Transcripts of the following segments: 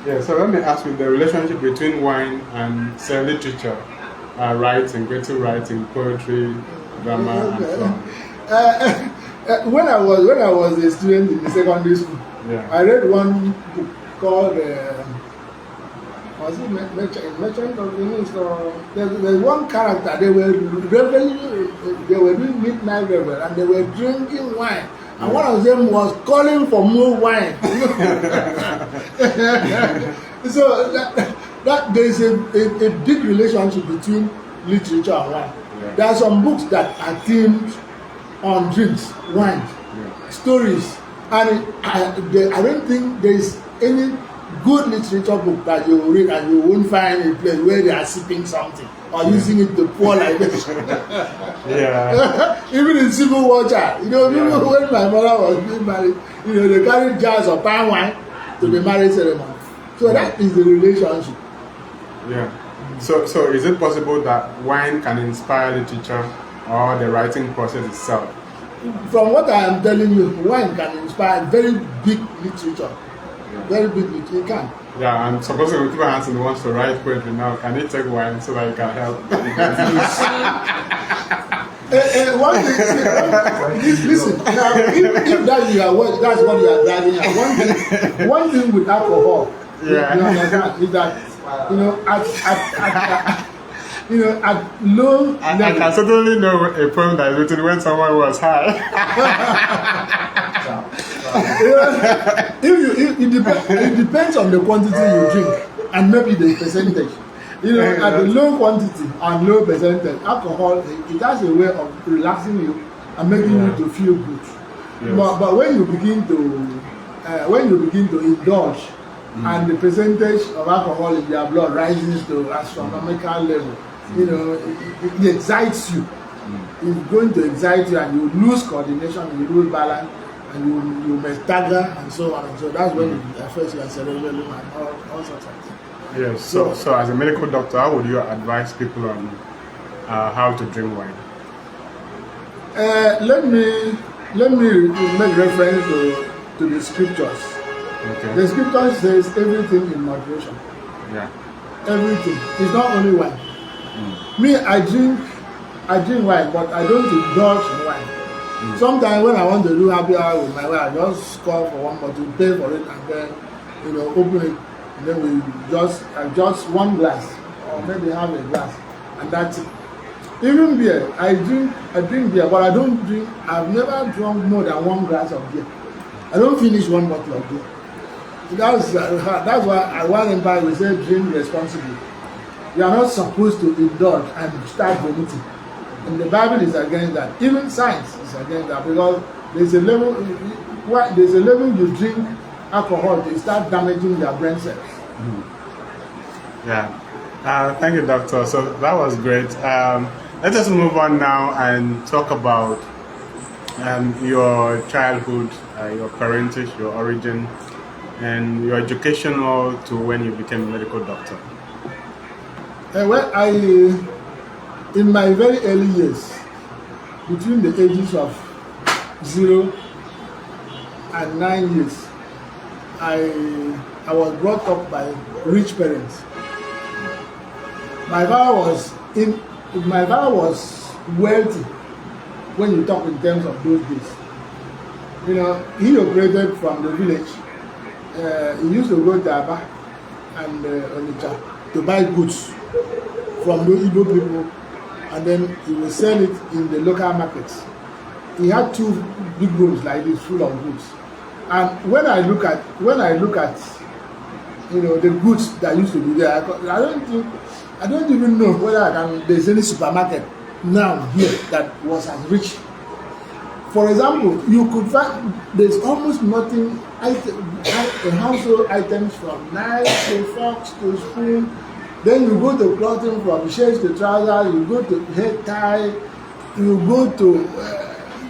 Yeah, so let me ask you the relationship between wine and say literature, writing, creative writing, poetry, drama, and so on. When I was a student in the secondary school, Yeah. I read one book called was it Merchant of Venice, or there's one character. They were doing midnight revel and they were drinking wine. And one of them was calling for more wine. So that there is a big relationship between literature and wine. Yeah. There are some books that are themed on drinks, wine, stories, and I don't think there is any good literature book that you will read and you won't find a place where they are sipping something or using it to pour like this. Yeah. Even in civil water, people, when my mother was being married, they carried jars of palm wine to the marriage ceremony. So that is the relationship. Yeah. So is it possible that wine can inspire literature or the writing process itself? From what I am telling you, wine can inspire very big literature. Very big literature. It can. Yeah, and supposing Utibe Hanson wants to write poetry now, can he take wine so that he can help? One thing, listen. Now, if that's what you are driving at. One thing with alcohol, Yeah. is that at low I level. can certainly know a poem that is written when someone was high. It depends on the quantity you drink and maybe the percentage. At the low quantity and low percentage, alcohol it has a way of relaxing you and making you to feel good. Yes. But when you begin to indulge and the percentage of alcohol in your blood rises to astronomical level, it excites you. It's going to excite you, and you lose coordination, you lose balance, and you may stagger and so on and so. That's when it affects your cerebellum and all sorts of things. Yes. So as a medical doctor, how would you advise people on how to drink wine? Let me make reference to the scriptures. Okay. The scripture says everything in moderation. Yeah. Everything. It's not only wine. Me, I drink wine, but I don't indulge in wine. Sometimes when I want to do happy hour with my wife, I just call for one bottle, pay for it, and then open it, and then we just one glass or maybe half a glass, and that's it. Even beer, I drink beer, but I don't drink. I've never drunk more than one glass of beer. I don't finish one bottle of beer. That's why at One Empire we say drink responsibly. You are not supposed to indulge and start vomiting. And the Bible is against that. Even science is against that, because there's a level you drink alcohol, they start damaging your brain cells. Yeah. Thank you, doctor. So that was great. Let us move on now and talk about your childhood, your parentage, your origin, and your educational to when you became a medical doctor. In my very early years, between the ages of 0 and 9 years, I was brought up by rich parents. My father was wealthy when you talk in terms of those days. He operated from the village. He used to go to Aba and Onitsha to buy goods from the Igbo people, and then he would sell it in the local markets. He had 2 big rooms like this full of goods. And when I look at the goods that used to be there, I don't even know whether there's any supermarket now here that was as rich. For example, you could find there's almost nothing household items from knife to forks to spoon. Then you go to clothing from shirts to trousers, you go to hair tie, you go to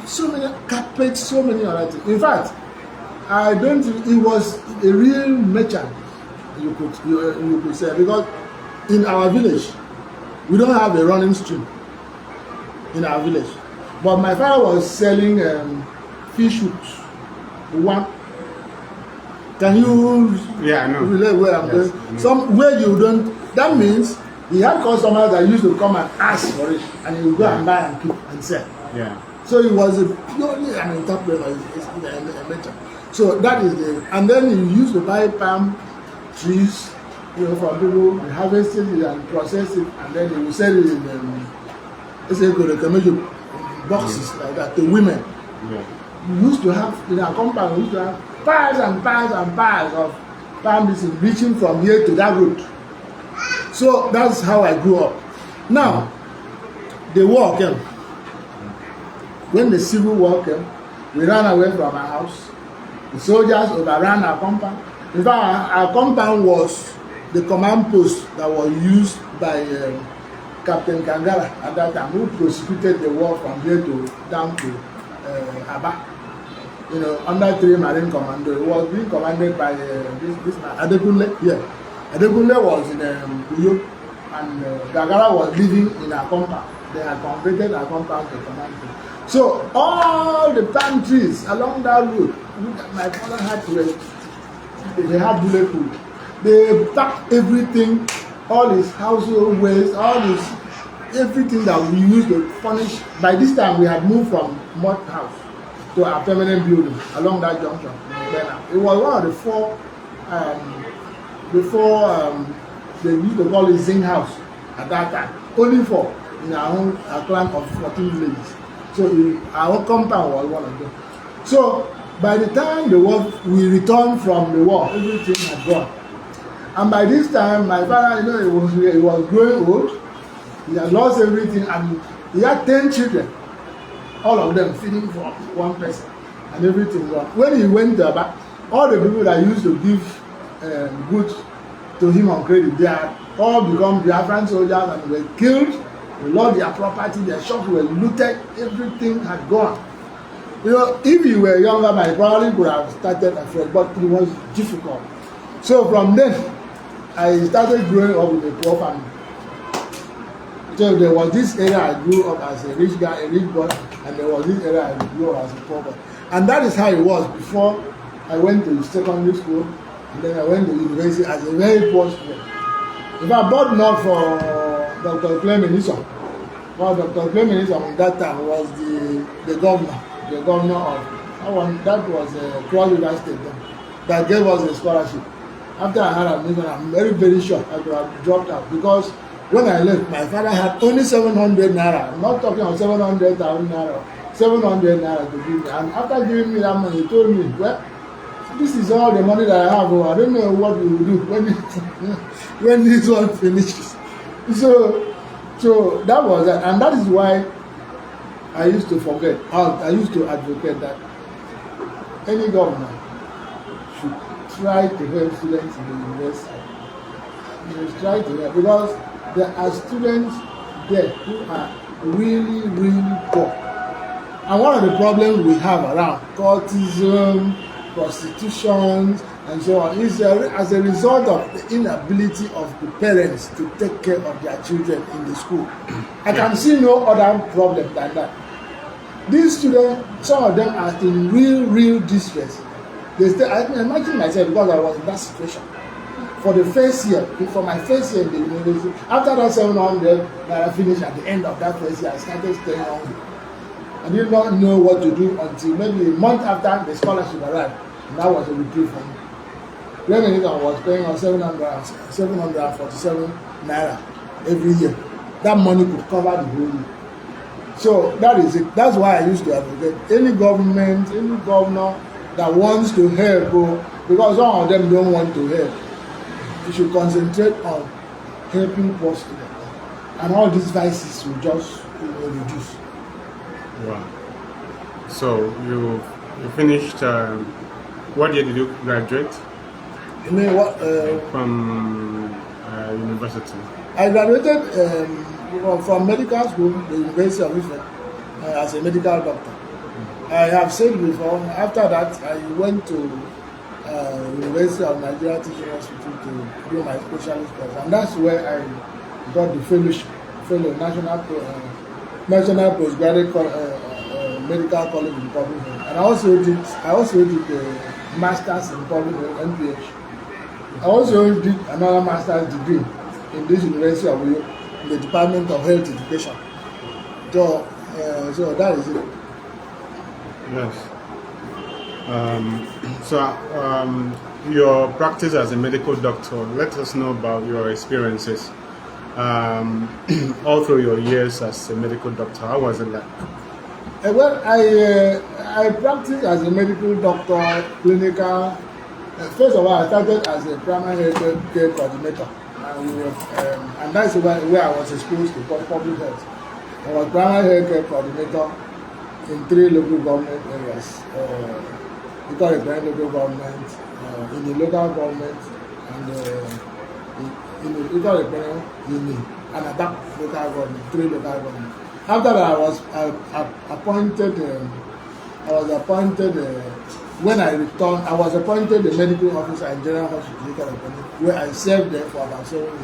so many carpets, so many other things. In fact, it was a real merchant, you could say, because in our village, we don't have a running stream in our village. But my father was selling fish hooks. Can you Yeah, I know. relate where I'm Yes, I going? know. Some where you don't. That means he had customers that used to come and ask for it, and he would go and buy and keep and sell. Yeah. So he was purely an entrepreneur, a merchant. So that is the, and then he used to buy palm trees, from people, he harvested it and processed it, and then he will sell it in, boxes like that to women. Yeah. We used to have, in our compound, we used to have piles and piles and piles of palm trees reaching from here to that road. So that's how I grew up. Now, the war came. When the Civil War came, we ran away from our house. The soldiers overran our compound. In fact, our compound was the command post that was used by Captain Kangara at that time, who prosecuted the war from here to down to Aba. Under 3 Marine Commando. It was being commanded by this man, Adekunle. Yeah, Adekunle was in Uyo, and Kangara was living in our compound. They had converted our compound to command post. So all the palm trees along that road, my father had to, they had bulletproof. They packed everything, all his household waste, all his everything that we used to furnish. By this time, we had moved from mud house to our permanent building along that junction. It was one of the four, before they used to call it zinc house at that time. Only 4 in our clan of 14 villages. So our compound was one of them. So by the time we returned from the war, everything had gone. And by this time, my father, he was growing old. He had lost everything, and he had 10 children, all of them feeding from one person, and everything gone. When he went there back, all the people that used to give goods to him on credit, they had all become Biafran soldiers and were killed. They lost their property, their shops were looted, everything had gone. If you were younger, I probably could have started afresh, but it was difficult. So from then, I started growing up with a poor family. So there was this area I grew up as a rich guy, a rich boy, and there was this area I grew up as a poor boy. And that is how it was before I went to secondary school, and then I went to university as a very poor student. If I bought not for Dr. Planeyo, well, Dr. Planeyo at that time was the governor of that was Cross River State then, that gave us a scholarship. After I had admission, I'm very, very sure I could have dropped out, because when I left, my father had only 700 naira. I'm not talking of 700,000 naira, 700 naira to give me. And after giving me that money, he told me, well, this is all the money that I have. I don't know what we will do when this one finishes. So that was that. And that is why I used to I used to advocate that any government should try to help students in the university. You should try to help, because there are students there who are really, really poor. And one of the problems we have around cultism, prostitution, and so on is as a result of the inability of the parents to take care of their children in the school. I can see no other problem than that. These students, some of them are in real distress. I can imagine myself, because I was in that situation. For the first year, for my first year in the university, after that 700 that I finished at the end of that first year, I started staying hungry. I did not know what to do until maybe a month after the scholarship arrived, and that was a reprieve for me. Planeyo was paying on 747 naira every year. That money could cover the whole year. So that is it. That's why I used to advocate any government, any governor that wants to help, because some of them don't want to help. You should concentrate on helping poor students, and all these vices will just reduce. Wow. So you finished. What year did you graduate? You mean what? From university. I graduated from medical school, the University of Ife, as a medical doctor. I have said before. After that, I went to University of Nigeria Teaching Hospital to do my specialist course, and that's where I got the national postgraduate medical college in public health, and I also did a masters in public health MPH. I also did another master's degree in this University of Uyo in the Department of Health Education. So that is it. Yes. Your practice as a medical doctor, let us know about your experiences all through your years as a medical doctor. How was it like? Well, I practiced as a medical doctor, clinical. First of all, I started as a primary health care coordinator, and that's where I was exposed to public health. I was primary health care coordinator in 3 local government areas. We call it local government, in the local government, and in the local government, and attack local government, 3 local government. After that, I was appointed. When I returned, I was appointed the medical officer in General Hospital, where I served there for about 7 years.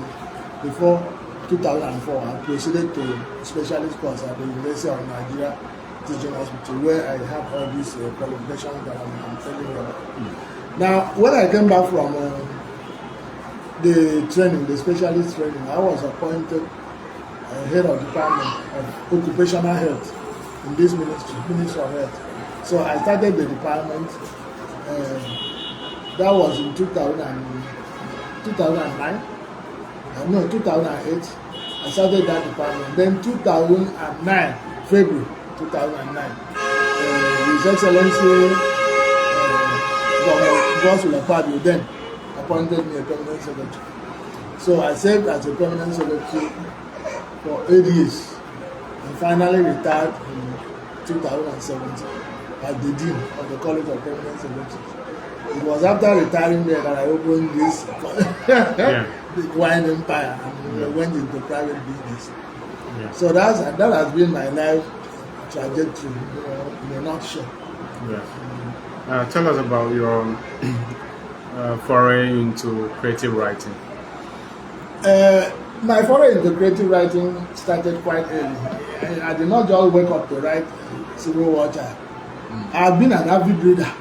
Before 2004, I proceeded to specialist course at the University of Nigeria Teaching Hospital, where I have all these qualifications that I'm telling you about. Now, when I came back from the training, the specialist training, I was appointed head of department of occupational health in this Ministry of Health. So I started the department. That was in 2009. No, 2008. I started that department. Then 2009, February 2009, His Excellency Governor Godswill then appointed me a permanent secretary. So I served as a permanent secretary for 8 years and finally retired in 2017 as the Dean of the College of Permanent Secretaries. It was after retiring there that I opened this big wine empire and went into private business. Yeah. So that has been my life trajectory, in a nutshell. Yeah. Tell us about your foray into creative writing. My foray into creative writing started quite early. I did not just wake up to write Civil War child. I've been an avid reader.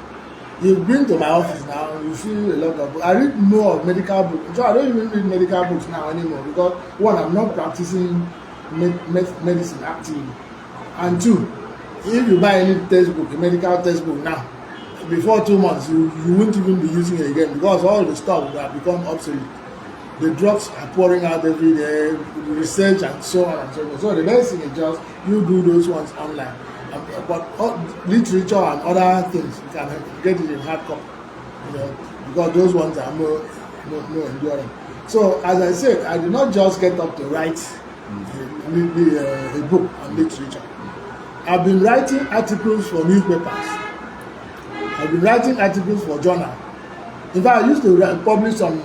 You've been to my office now, you see a lot of books. I read more of medical books. So I don't even read medical books now anymore because, one, I'm not practicing medicine actively. And 2, if you buy any textbook, a medical textbook now, before 2 months, you won't even be using it again because all the stuff will have become obsolete. The drugs are pouring out every day, research and so on and so forth. So the best thing is just you do those ones online. But literature and other things, you can get it in hard copy, because those ones are more enduring. So as I said, I did not just get up to write a book on literature. I've been writing articles for newspapers. I've been writing articles for journals. In fact, I used to publish some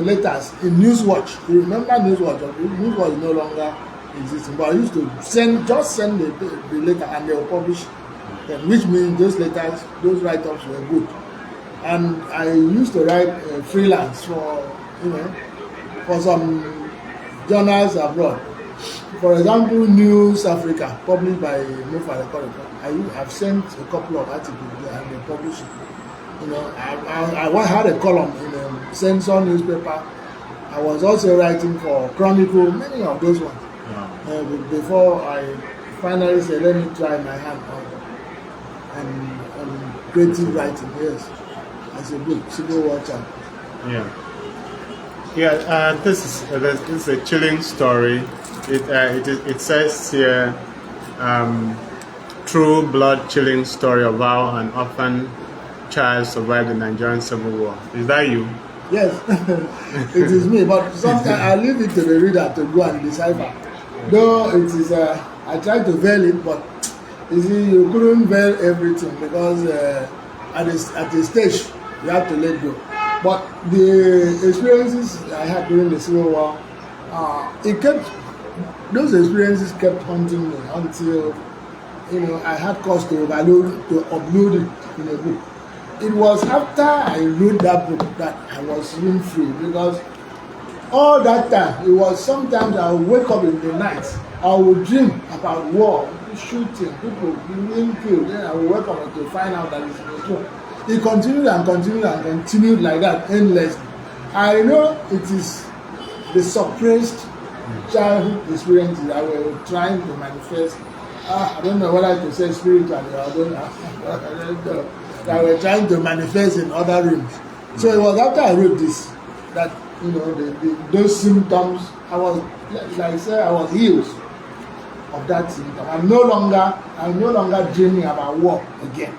letters in Newswatch. You remember Newswatch? Newswatch is no longer existing, but I used to send the letter and they will publish them, which means those letters, those write-ups were good. And I used to write freelance for some journals abroad. For example, News Africa, published by Mofa. I have sent a couple of articles there and they published it. I had a column in a Censor newspaper. I was also writing for Chronicle, many of those ones. Before I finally said, let me try my hand on creative writing, yes, as a book, Civil War child. This is a chilling story. It says here, true blood chilling story of how an orphan child survived the Nigerian Civil War. Is that you? Yes, it is me. But sometimes I leave it to the reader to go and decipher. Though it is, I tried to veil it, but you see, you couldn't veil everything because at a stage you have to let go. But the experiences I had during the Civil War, those experiences kept haunting me until I had cause to upload it in a book. It was after I wrote that book that I was really free, because all that time, it was sometimes I would wake up in the night. I would dream about war, shooting, people being killed. Then I would wake up to find out that it's true. It continued and continued and continued like that endlessly. I know it is the suppressed childhood experiences that we're trying to manifest. I don't know whether to say spiritually or I don't know. That we're trying to manifest in other rooms. So it was after I wrote this that those symptoms, I was like I said, I was healed of that symptom. I'm no longer dreaming about war again.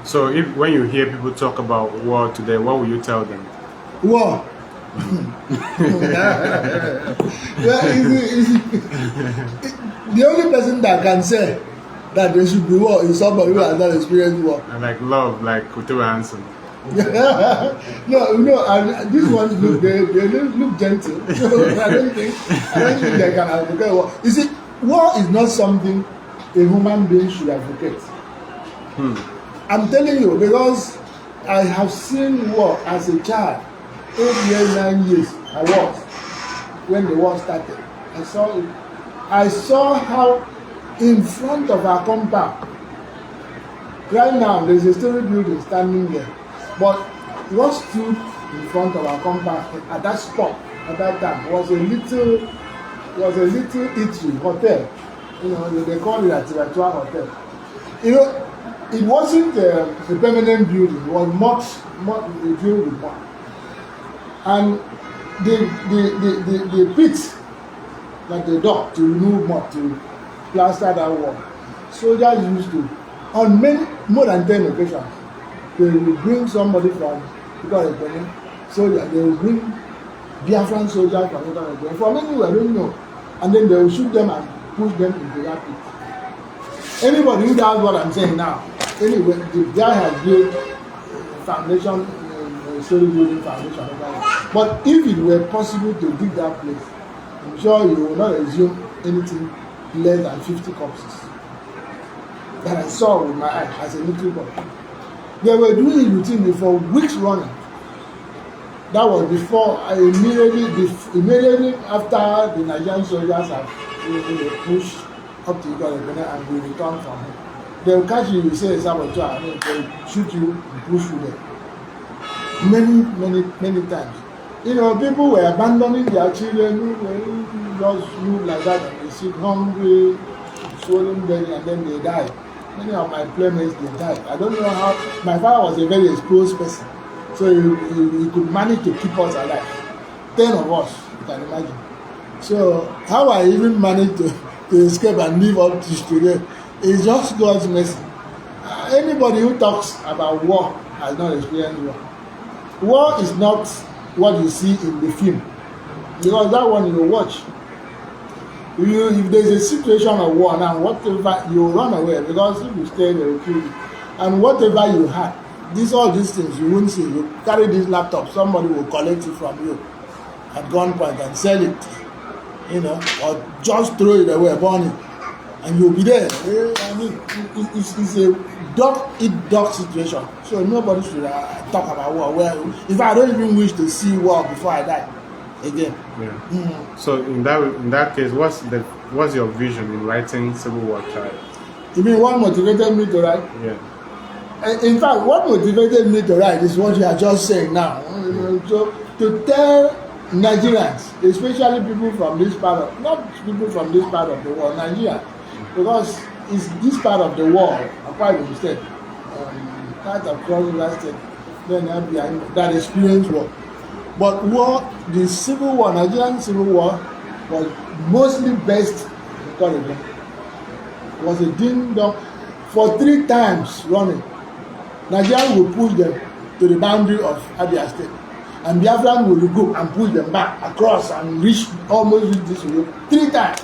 So when you hear people talk about war today, what will you tell them? War. The only person that can say that there should be war is somebody who has not experienced war. And like love, like Utibe Hanson. No, and these ones they look gentle. I don't think they can advocate war. You see, war is not something a human being should advocate. I'm telling you, because I have seen war as a child. 8 years, 9 years, I was when the war started. I saw it. I saw how in front of our compound. Right now, there's a story building standing there. But what stood in front of our compound at that spot at that time was a little eatery hotel. They call it a Tibetan hotel. It wasn't a permanent building. It was much filled with mud. And the pit that they dug to remove mud to plaster that wall, soldiers used to, on more than 10 occasions, they will bring somebody from Utibe, soldier. They will bring Biafran soldiers from Utibe, from anywhere, I don't know, and then they will shoot them and push them into that pit. Anybody who does what I'm saying now, anyway, the guy has built foundation, story building foundation. But if it were possible to dig that place, I'm sure you will not assume anything less than 50 corpses that I saw with my eye as a little boy. They were doing it routine for weeks running. That was before immediately after the Nigerian soldiers have pushed up to Utibe and we returned from home. They will catch you, say saboteur, and they will shoot you and push you there. Many times. People were abandoning their children who just move like that and they sit hungry, swollen belly, and then they die. Many of my playmates, they died. I don't know how. My father was a very exposed person, so he could manage to keep us alive. 10 of us, you can imagine. So how I even managed to escape and live up to today is just God's mercy. Anybody who talks about war has not experienced war. War is not what you see in the film, because that one you watch. If there's a situation of war now, whatever you run away, because if you stay, they will kill you. And whatever you had, all these things you won't see. You carry this laptop, somebody will collect it from you at gunpoint and sell it, or just throw it away, burn it, and you'll be there. I mean, it's a dog-eat-dog situation. So nobody should talk about war. If I don't even wish to see war before I die again. Yeah. So in that case, what's your vision in writing Civil War Child? You mean what motivated me to write? Yeah. In fact, what motivated me to write is what you are just saying now. So to tell Nigerians, especially people from this part of, not people from this part of the world, Nigeria, because it's this part of the world, Akwa Ibom State, part of Cross River State, then that experience war. But war, the Civil War, Nigerian Civil War, was mostly based in Utibe. It was a ding-dong. For 3 times running, Nigerians will push them to the boundary of Abia State. And Biafran will regroup and push them back across and almost reach this way 3 times.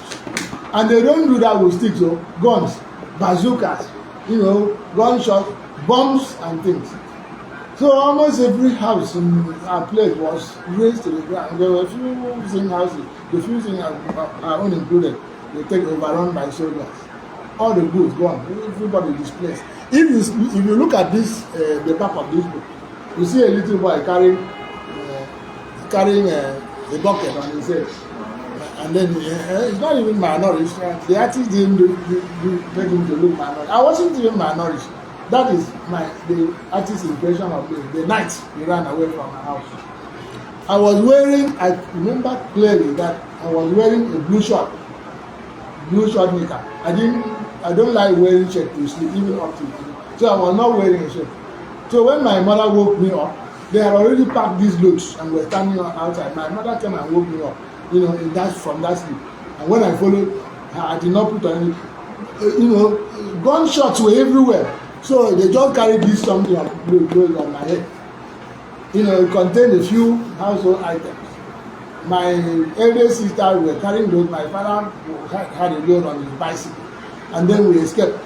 And they don't do that with sticks, guns, bazookas, gunshots, bombs and things. So almost every house in our place was razed to the ground. There were few single houses, the few things are unincluded. They take overrun by soldiers. All the goods gone, everybody displaced. If you look at this, the back of this book, you see a little boy carrying a bucket on his head, And then it's not even malnourished. The artist didn't make him to look malnourished. I wasn't even malnourished. That is the artist's impression of me. The night he ran away from my house. I remember clearly that I was wearing a blue short knicker. I don't like wearing shirt to sleep, even up to so I was not wearing a shirt. So when my mother woke me up, they had already packed these loads and were standing outside. My mother came and woke me up, from that sleep. And when I followed her, I did not put on any, gunshots were everywhere. So they just carried this something of clothes on my head. It contained a few household items. My elder sister were carrying those. My father had a load on his bicycle. And then we escaped.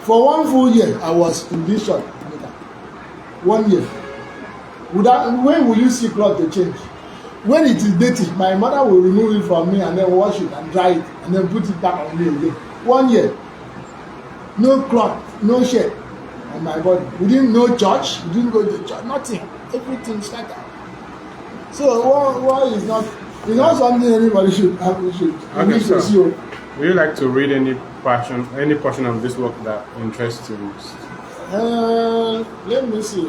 For 1 full year, I was in this shop. 1 year. When will you see cloth to change? When it is dirty, my mother will remove it from me and then wash it and dry it and then put it back on me again. 1 year. No cloth, no shirt on my body. We didn't know church. We didn't go to church. Nothing. Everything scattered. So war is not. It's not something anybody should appreciate. Okay, so would you like to read any portion of this work that interests you most? Let me see.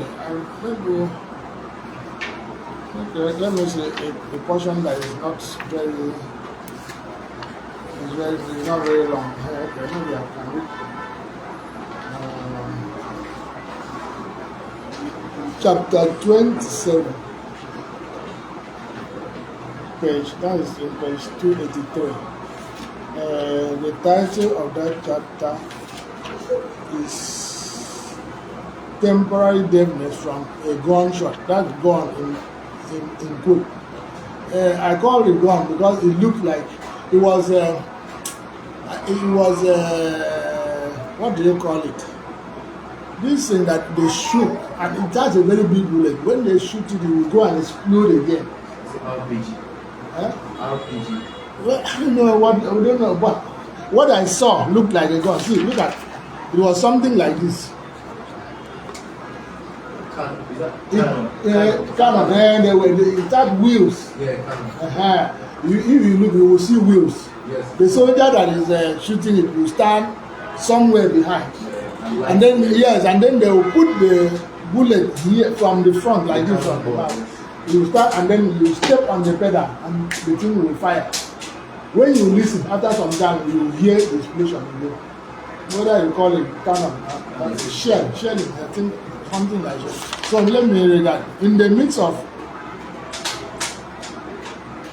Let me see a portion that is not very. It's not very long. Okay, maybe I can read. Chapter 27. That is in page 283. The title of that chapter is Temporary Deafness from a Gunshot. That's gun in quote. I call it gun because it looked like it was what do you call it? This thing that they shoot, and it has a very big bullet. When they shoot it, it will go and explode again. RPG. Huh? RPG. Well, I don't know, but what I saw looked like a gun. See, look at it was something like this. Cannon. And it had wheels. Yeah, cannon. If you look, you will see wheels. Yes. The soldier that is shooting it will stand somewhere behind. And then they will put the bullet here from the front like this from the back. You start and then you step on the pedal and the thing will fire. When you listen, after some time you will hear the explosion again. Whether you call it cannon, shelling, I think something like that. So let me read that. In the midst of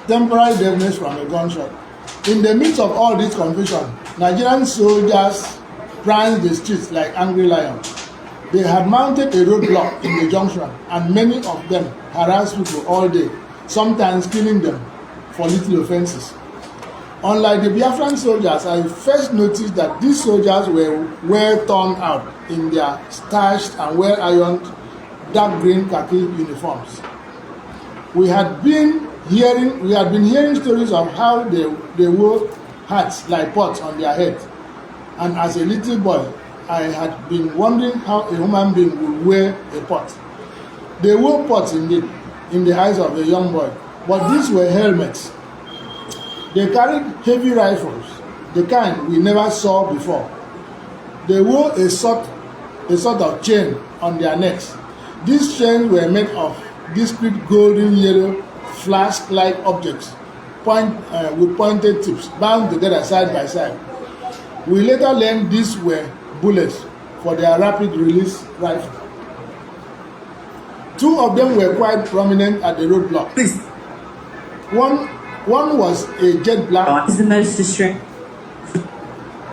temporary deafness from a gunshot, in the midst of all this confusion, Nigerian soldiers pranced the streets like angry lions. They had mounted a roadblock in the junction, and many of them harassed people all day, sometimes killing them for little offenses. Unlike the Biafran soldiers, I first noticed that these soldiers were well turned out in their starched and well-ironed dark green khaki uniforms. We had been hearing stories of how they wore hats like pots on their heads. And as a little boy, I had been wondering how a human being would wear a pot. They wore pots indeed, in the eyes of a young boy, but these were helmets. They carried heavy rifles, the kind we never saw before. They wore a sort of chain on their necks. These chains were made of discrete golden yellow flask-like objects with pointed tips, bound together side by side. We later learned these were bullets for their rapid release rifle. Two of them were quite prominent at the roadblock. Please. One was a jet black. Is the most distressing.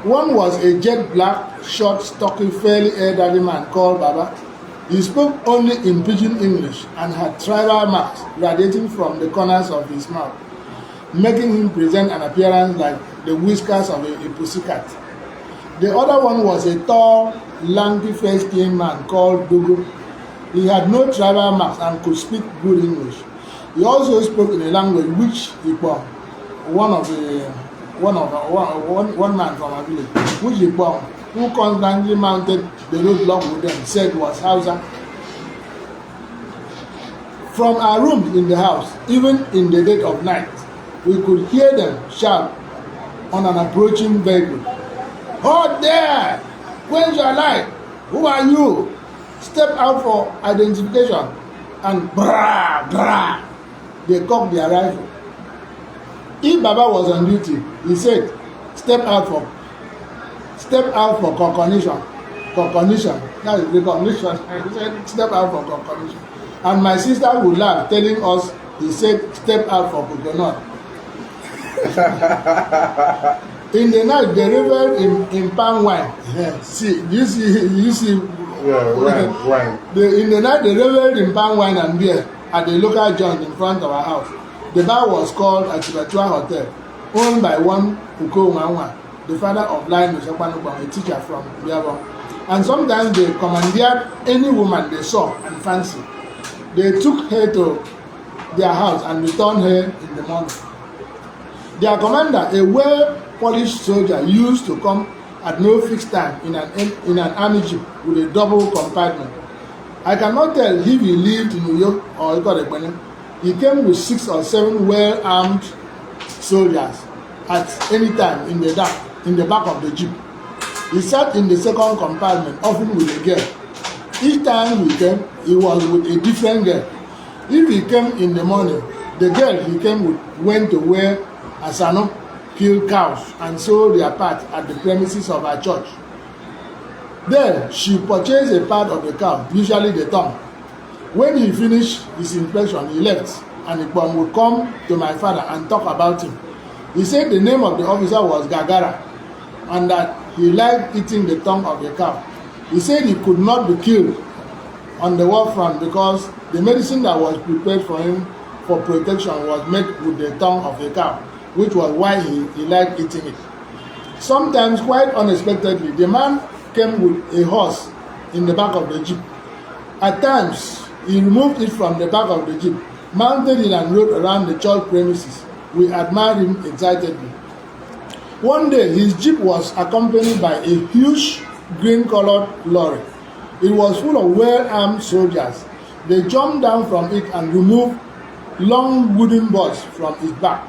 One was a jet black, short, stocky, fairly elderly man called Baba. He spoke only in pidgin English and had tribal marks radiating from the corners of his mouth, making him present an appearance like the whiskers of a pussycat. The other one was a tall, lanky, fair-skinned man called Dogo. He had no tribal marks and could speak good English. He also spoke in a language which one man from a village, which who constantly mounted the roadblock with them, said was Hausa. From our rooms in the house, even in the dead of night, we could hear them shout on an approaching vehicle. "Halt there! Quench your light! Who are you? Step out for identification." And brah, brah, they cocked their rifle. If Baba was on duty, he said, step out for recognition. That is recognition. He said, step out for recognition. And my sister would laugh, telling us, he said, step out for coconut. In the night, they reveled in palm wine. Yeah. See, you see. Yeah, wine. In the night, they reveled in palm wine and beer at the local joint in front of our house. The bar was called Utibe Hotel, owned by one Uko Wanwa, the father of Line Ushakwanubang, a teacher from Biabong. And sometimes they commandeered any woman they saw and fancied. They took her to their house and returned her in the morning. Their commander, a well-polished soldier, used to come at no fixed time in an army jeep with a double compartment. I cannot tell if he lived in Uyo or Ikorebene. He came with 6 or 7 well-armed soldiers at any time in the back of the jeep. He sat in the second compartment, often with a girl. Each time he came, he was with a different girl. If he came in the morning, the girl he came with went to where Asano killed cows and sold their part at the premises of our church. Then she purchased a part of the cow, usually the tongue. When he finished his inspection, he left, and the bomb would come to my father and talk about him. He said the name of the officer was Gagara, and that he liked eating the tongue of the cow. He said he could not be killed on the war front because the medicine that was prepared for him for protection was made with the tongue of the cow, which was why he liked eating it. Sometimes, quite unexpectedly, the man came with a horse in the back of the jeep. At times, he removed it from the back of the jeep, mounted it and rode around the church premises. We admired him excitedly. One day, his jeep was accompanied by a huge green-colored lorry. It was full of well-armed soldiers. They jumped down from it and removed long wooden boards from its back.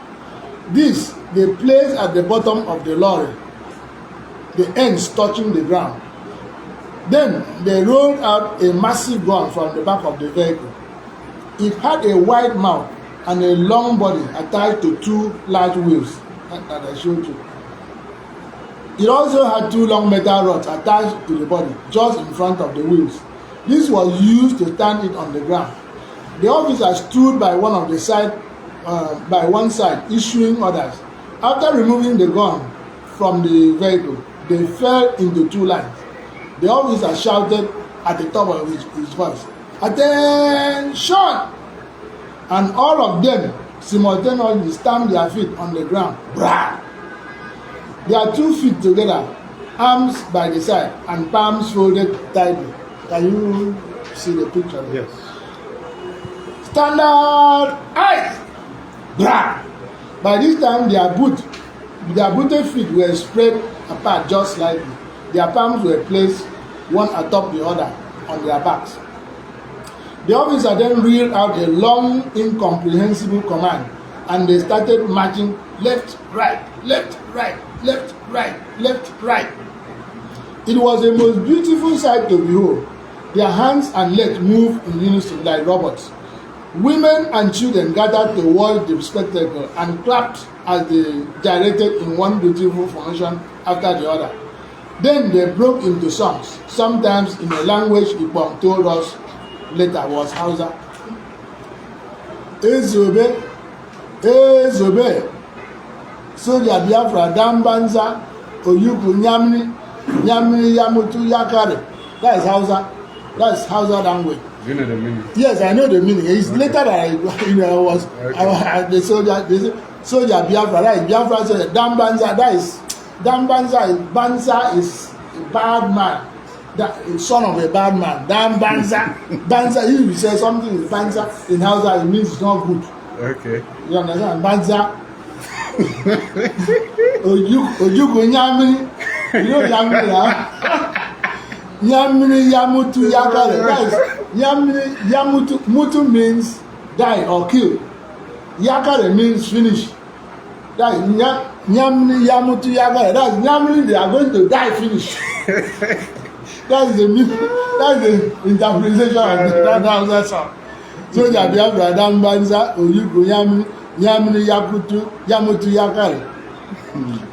This they placed at the bottom of the lorry, the ends touching the ground. Then they rolled out a massive gun from the back of the vehicle. It had a wide mouth and a long body attached to 2 large wheels that I showed you. It also had 2 long metal rods attached to the body, just in front of the wheels. This was used to stand it on the ground. The officer stood by one side, issuing orders. After removing the gun from the vehicle, they fell into 2 lines. The officer shouted at the top of his voice, "Attention!" And all of them simultaneously stamped their feet on the ground. Brah! Their 2 feet together, arms by the side, and palms folded tightly. Can you see the picture? Yes. Standard eyes! Brah! By this time, their booted feet were spread apart just slightly. Their palms were placed one atop the other on their backs. The officer then reeled out a long, incomprehensible command, and they started marching left, right, left, right, left, right, left, right. It was a most beautiful sight to behold. Their hands and legs moved in unison like robots. Women and children gathered to watch the spectacle and clapped as they gyrated in one beautiful formation after the other. Then they broke into songs, sometimes in a language Ibom told us later was Hausa. Ezobe, Ezobe, Soja Biafra Dambanza, Oyuku Nyamni, Nyamni Yamutu Yakare. That is Hausa. That's Hausa language. Do you know the meaning? Yes, I know the meaning. It's Okay. later that the soldier Biafra. That is Biafra said Dambanza. That is Dambanza. Banza is a bad man. That is son of a bad man. Dambanza. Banza. If you say something is Banza in Hausa, it means it's not good. Okay. You understand? Banza. Ojuku Nyamini. You know Nyamini, huh? Nyamini Yamutu Yakare. That is Nyamini Yamutu. Mutu means die or kill. Yakare means finish. That is Nyamni Yamutu Yaga. That's Nyamni, they are going to die finish. That's the interpretation of that Hausa song. So that we have Radam Banza, Oyugo Nyamni Yamutu Yaga.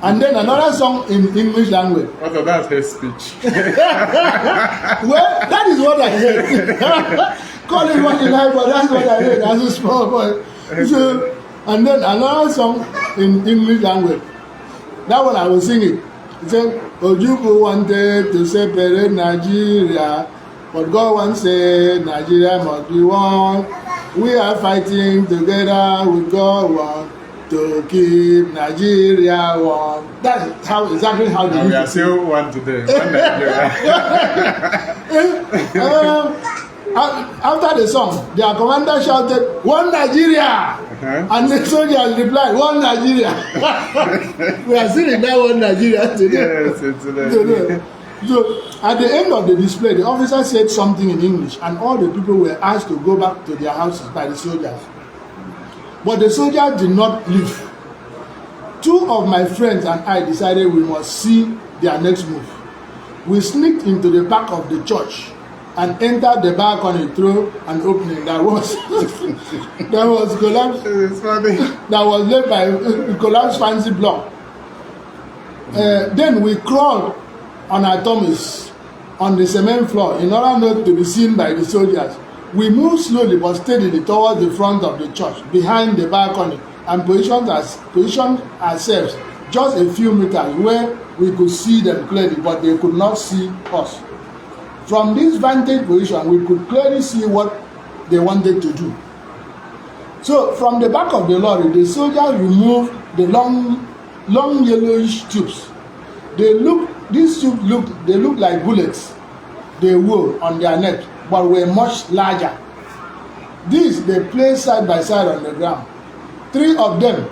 And then another song in English language. What of that's his speech? Well, that is what I heard. Call it what you like, but that's what I heard as a small boy. So, and then another song in English language. That one I was singing. It said, Ojukwu wanted to separate Nigeria, but God once said Nigeria must be one. We are fighting together with God one to keep Nigeria one. That's exactly how they we are still one today. One Nigeria. After the song, their commander shouted, "One Nigeria!" And the soldiers replied, "One Nigeria." We are still in that one Nigeria today. Yes, today. So, at the end of the display, the officer said something in English, and all the people were asked to go back to their houses by the soldiers. But the soldiers did not leave. Two of my friends and I decided we must see their next move. We sneaked into the back of the church and entered the balcony through an opening that was collapsed. It's funny. That was led by a collapsed fancy block. Then we crawled on our tummies on the cement floor in order not to be seen by the soldiers. We moved slowly but steadily towards the front of the church, behind the balcony, and positioned ourselves just a few meters where we could see them clearly, but they could not see us. From this vantage position, we could clearly see what they wanted to do. So, from the back of the lorry, the soldiers removed the long yellowish tubes. These tubes looked like bullets they wore on their neck, but were much larger. These they placed side by side on the ground. 3 of them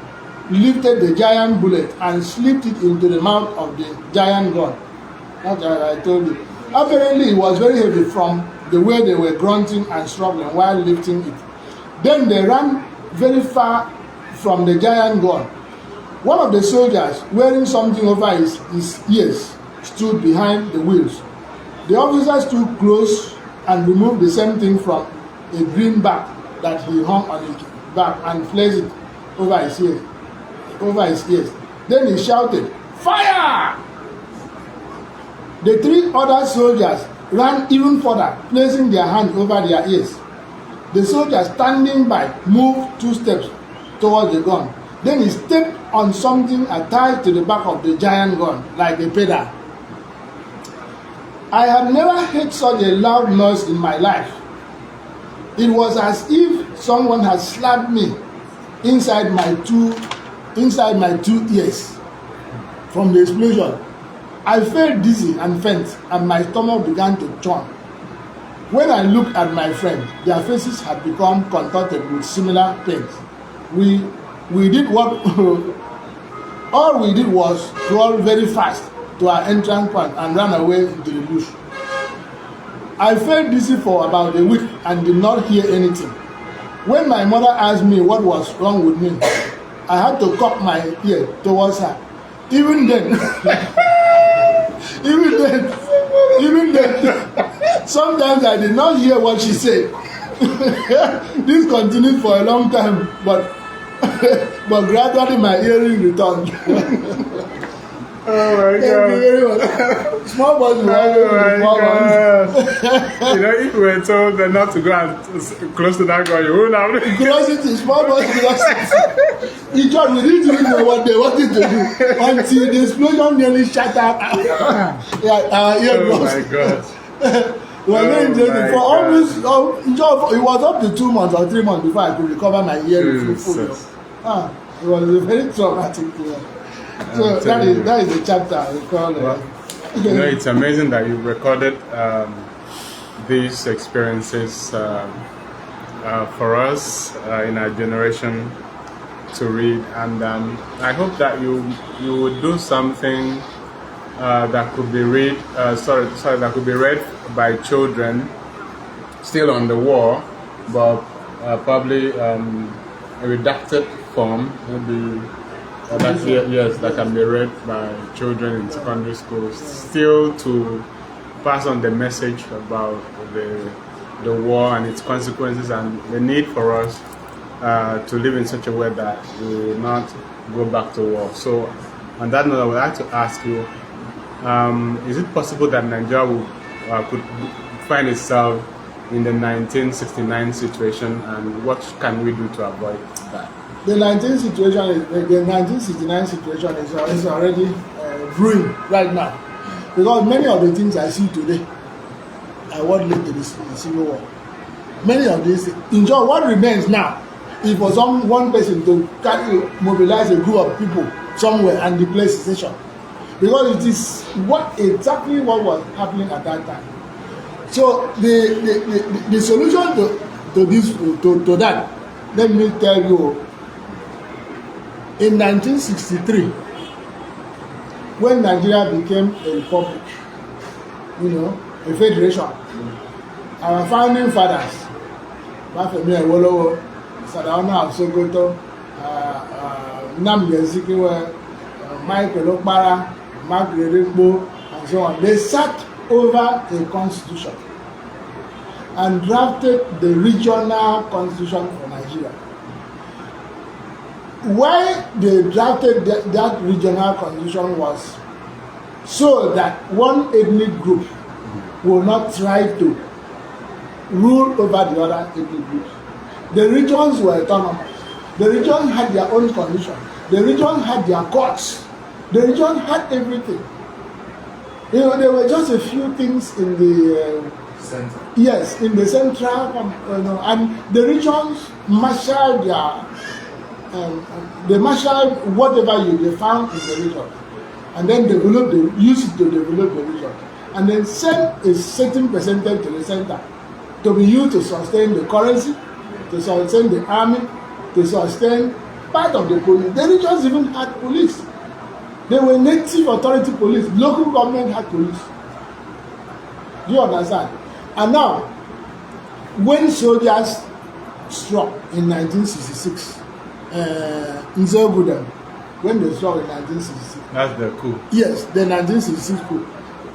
lifted the giant bullet and slipped it into the mouth of the giant gun. That's what I told you. Apparently, it was very heavy from the way they were grunting and struggling while lifting it. Then they ran very far from the giant gun. One of the soldiers, wearing something over his ears, stood behind the wheels. The officer stood close and removed the same thing from a green bag that he hung on his back and placed it over his ears. Then he shouted, "Fire!" The 3 other soldiers ran even further, placing their hands over their ears. The soldier standing by moved 2 steps towards the gun. Then he stepped on something attached to the back of the giant gun, like a pedal. I had never heard such a loud noise in my life. It was as if someone had slapped me inside my two ears from the explosion. I felt dizzy and faint, and my stomach began to churn. When I looked at my friends, their faces had become contorted with similar pains. We did what all we did was crawl very fast to our entrance point and ran away into the bush. I felt dizzy for about a week and did not hear anything. When my mother asked me what was wrong with me, I had to cock my ear towards her. Even then, sometimes I did not hear what she said. This continued for a long time, but gradually my hearing returned. Oh my God. Thank you very much. Small boys will always be small boys. If we were told not to go and close to that girl, you wouldn't have. Curiosity, small boys curiosity. In short, we didn't even know what they wanted to do until the explosion nearly shattered our eardrums. Oh my God. For almost, it was up to 2 months or 3 months before I could recover my hearing fully. It was a very traumatic thing. So that is the chapter we call it. Well, it's amazing that you recorded these experiences for us in our generation to read, and I hope that you would do something that could be read. That could be read by children still on the war, but probably a redacted form, maybe Yes, that can be read by children in secondary schools, still to pass on the message about the war and its consequences and the need for us to live in such a way that we will not go back to war. So, on that note, I would like to ask you: is it possible that Nigeria could find itself in the 1969 situation, and what can we do to avoid that? The 1969 situation is already brewing right now, because many of the things I see today are what led to the Civil War. Many of these things. In short, what remains now is for one person to mobilize a group of people somewhere and declare secession, because it is exactly what was happening at that time. So the solution to that, let me tell you, in 1963, when Nigeria became a republic, a federation, our founding fathers, Bafemi Awolowo, Sardauna of Sokoto, Nnamdi Azikiwe, Michael Okpara, Margaret Ekpo, and so on, they sat over a constitution and drafted the regional constitution for Nigeria. Why they drafted that regional constitution was so that one ethnic group will not try to rule over the other ethnic groups. The regions were autonomous. The regions had their own constitution. The regions had their courts. The region had everything. There were just a few things in the center. Yes, in the central, and the regions marshaled they marshaled whatever they found in the region, and then use it to develop the region, and then send a certain percentage to the center to be used to sustain the currency, to sustain the army, to sustain part of the police. The regions even had police. They were native authority police. Local government had police. Do you understand? And now, when soldiers struck in 1966, Udoh, when they struck in 1966. That's the coup. Yes, the 1966 coup.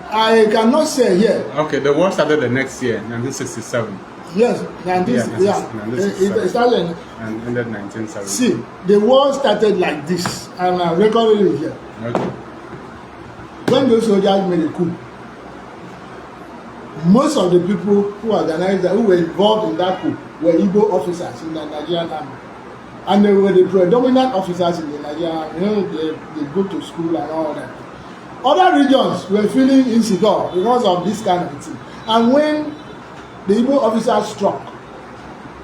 I cannot say here. Okay, the war started the next year, 1967. Yes, 1967. It started and ended 1970. See, the war started like this, and I recorded it here. Okay. When those soldiers made a coup, most of the people who organized that, who were involved in that coup, were Igbo officers in the Nigerian army. And they were the predominant officers in the Nigerian army. They go to school and all that. Other regions were feeling insecure because of this kind of thing. And when the Igbo officers struck,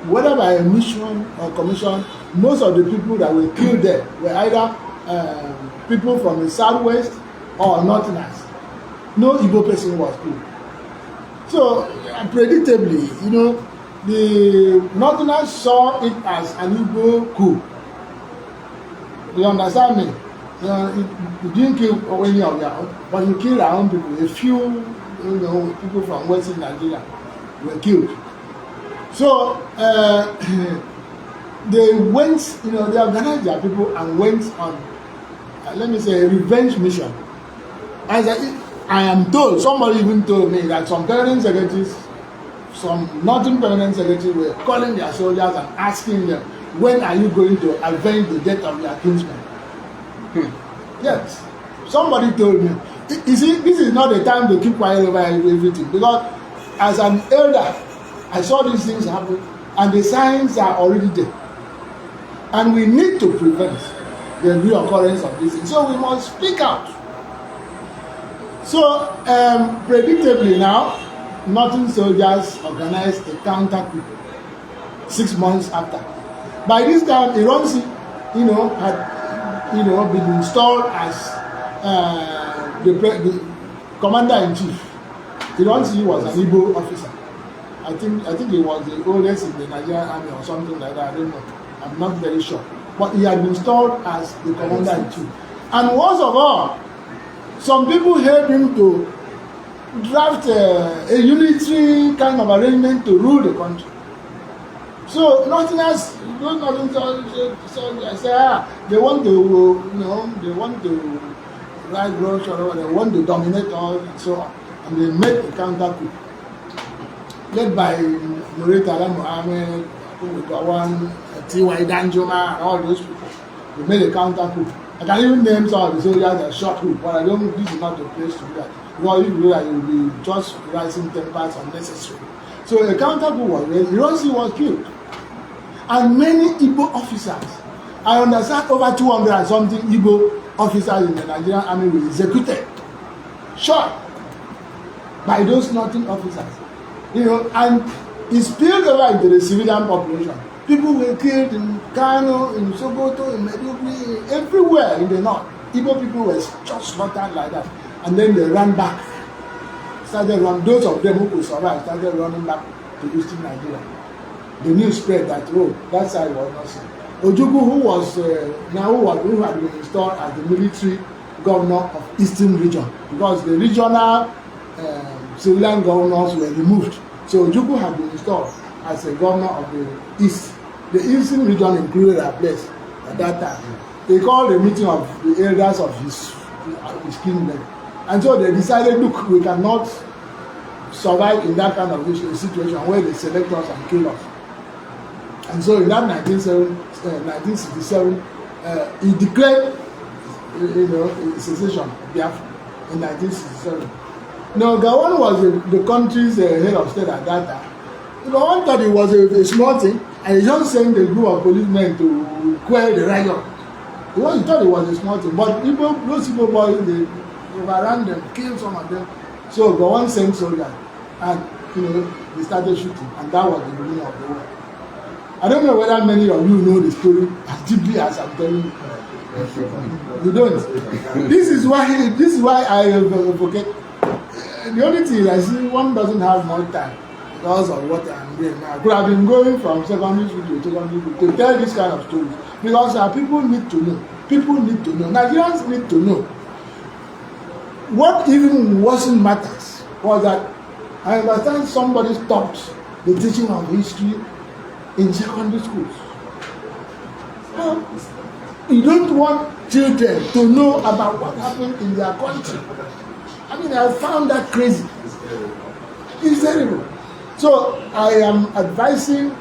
whether by a mission or commission, most of the people that were killed there were either people from the southwest or northerners. No Igbo person was killed. So, predictably, the northerners saw it as an Igbo coup. You understand me? You didn't kill any of their own, but you killed our own people. A few, people from Western Nigeria were killed. So, they went, they organized their people and went on, let me say, a revenge mission. As I am told, somebody even told me that some permanent secretaries, some northern permanent secretaries were calling their soldiers and asking them, when are you going to avenge the death of your kinsmen? Yes, somebody told me. You see, this is not the time to keep quiet over everything, because as an elder, I saw these things happen, and the signs are already there. And we need to prevent the reoccurrence of these things. So we must speak out. So, predictably now, northern soldiers organized a counter coup 6 months after. By this time, Ironsi, had, been installed as the commander-in-chief. Ironsi was an Igbo officer. I think he was the oldest in the Nigerian army or something like that. I don't know. I'm not very sure. But he had been installed as the commander-in-chief. And worst of all, some people helped him to draft a unitary kind of arrangement to rule the country. So nothing else, nothing. So I say, they want to, they want to ride rush or they want to dominate all and so on, and they make a counter coup led by Muritala Mohammed, Gawan, T.Y. Danjuma, and all those people. They made a counter coup. I can even name some of the soldiers that shot coup, but I don't. This is not the place to do that. Because if you do that, you will be just rising tempers unnecessary. So a counter coup was raised. Hiroshi was killed, and many Igbo officers. I understand over 200 and something Igbo officers in the Nigerian army were executed, shot by those nothing officers. And it spilled over into the civilian population. People were killed in Kano, in Sokoto, in Maiduguri, everywhere in the north. Igbo people were just slaughtered like that. And then they ran back. Those of them who could survive started running back to eastern Nigeria. The news spread that, that side was not safe. Ojukwu, who had been installed as the military governor of Eastern region, because the regional civilian governors were removed. So Ojukwu had been installed as a governor of the East. The Eastern region included a place at that time. They called a meeting of the elders of his kingdom. And so they decided, look, we cannot survive in that kind of situation where they select us and kill us. And so in that 1967, he declared, secession of Biafra in 1967. Now, Gowon was the country's head of state at that time. Gowon thought it was a small thing, and he just sent a group of policemen to quell the riot. He thought it was a small thing, but those people boys, they overran them, killed some of them. So Gowon sent soldiers, and they started shooting, and that was the beginning of the war. I don't know whether many of you know the story as deeply as I'm telling you. You don't. This is why I advocate. The only thing is I see one doesn't have more time because of what I'm doing now. I could have been going from secondary school to secondary school to tell this kind of stories because people need to know. People need to know. Nigerians need to know. What even wasn't matters was that I understand somebody stopped the teaching of history in secondary schools. You don't want children to know about what happened in their country. I mean, I found that crazy. It's terrible. So I am advising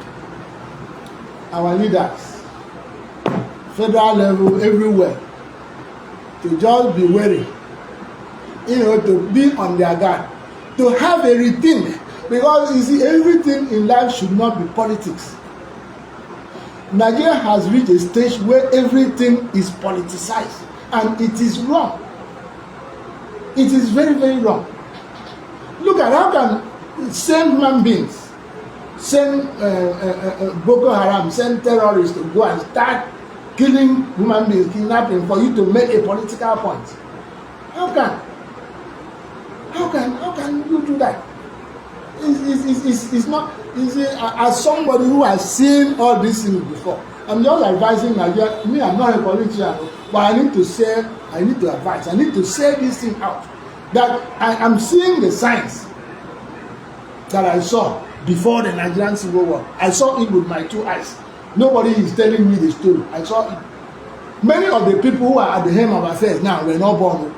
our leaders, federal level, everywhere, to just be wary, to be on their guard, to have a routine, because you see, everything in life should not be politics. Nigeria has reached a stage where everything is politicized, and it is wrong. It is very, very wrong. Look at how can same human beings, same Boko Haram, same terrorists to go and start killing human beings, kidnapping for you to make a political point. How can you do that? It's not easy. As somebody who has seen all these things before, I'm just advising Nigeria. Me, I'm not a politician, but I need to advise. I need to say this thing out. That I am seeing the signs that I saw before the Nigerian Civil War. I saw it with my two eyes. Nobody is telling me the story. I saw it. Many of the people who are at the helm of affairs now were not born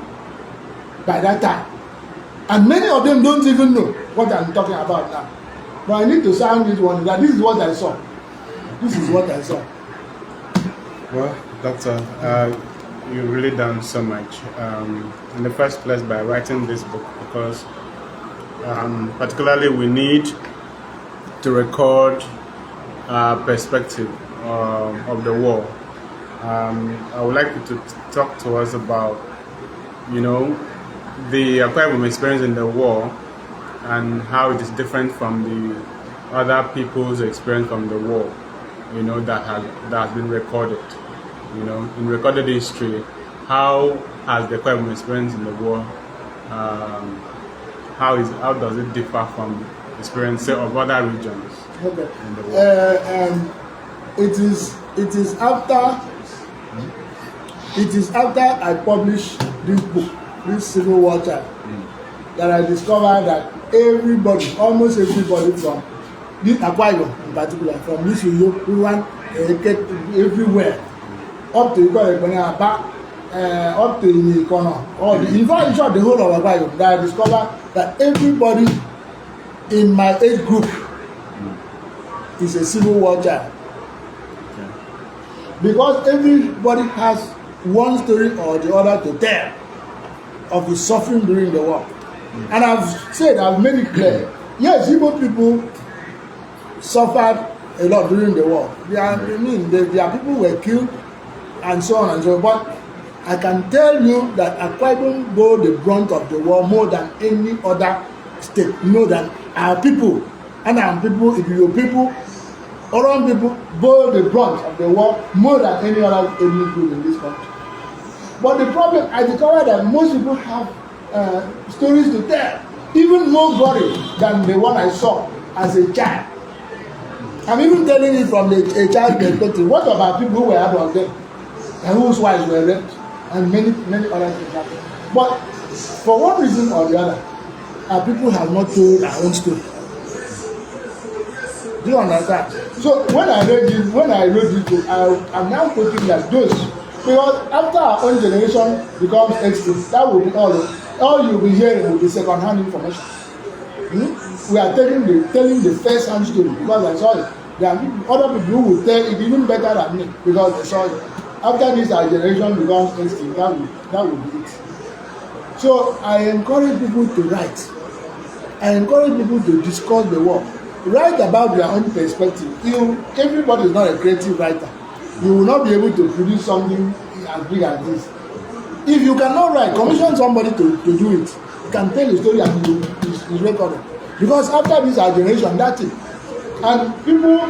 by that time. And many of them don't even know what I'm talking about now. But I need to sound this one that this is what I saw. This is what I saw. Well, Doctor, you've really done so much. In the first place, by writing this book, because particularly we need to record perspective of the war. I would like you to talk to us about, the Akwa Ibom experience in the war and how it is different from the other people's experience from the war, that has been recorded. In recorded history, how has the Akwa Ibom experience in the war, how does it differ from the experience of other regions in the war? It is after I published this book, this Civil War Child, that I discovered that almost everybody from this Akwa Ibom in particular, from this Uyo, we want get everywhere, up to Aba, up to Ikono, or in fact, the whole of Akwa Ibom, that I discovered that everybody in my age group is a Civil War child. Because everybody has one story or the other to tell of his suffering during the war. And I've made it clear. Yes, Igbo people suffered a lot during the war. There are people who were killed and so on and so on. But I can tell you that Akwa Ibom bore the brunt of the war more than any other state. You know that our people, and our people, Igbo people, Oron people bore the brunt of the war more than any other ethnic group in this country. But the problem, I discovered that most people have stories to tell, even more gory than the one I saw as a child. I'm even telling it from a child's perspective. What about people who were adults then, and whose wives were raped, and many other things happened? But for one reason or the other, our people have not told our own story. Do you understand? So when I wrote this book, I'm now quoting like those, because after our own generation becomes extinct, that will be all you'll be hearing will be second-hand information. We are telling the first-hand story because I saw it. There are other people who will tell it even better than me because they saw it. After this, our generation becomes extinct. That will be it. So I encourage people to write. I encourage people to discuss the work. Write about their own perspective. Everybody is not a creative writer. You will not be able to produce something as big as this. If you cannot write, commission somebody to do it. You can tell a story and it's recorded. Because after this, our generation, that's it. And people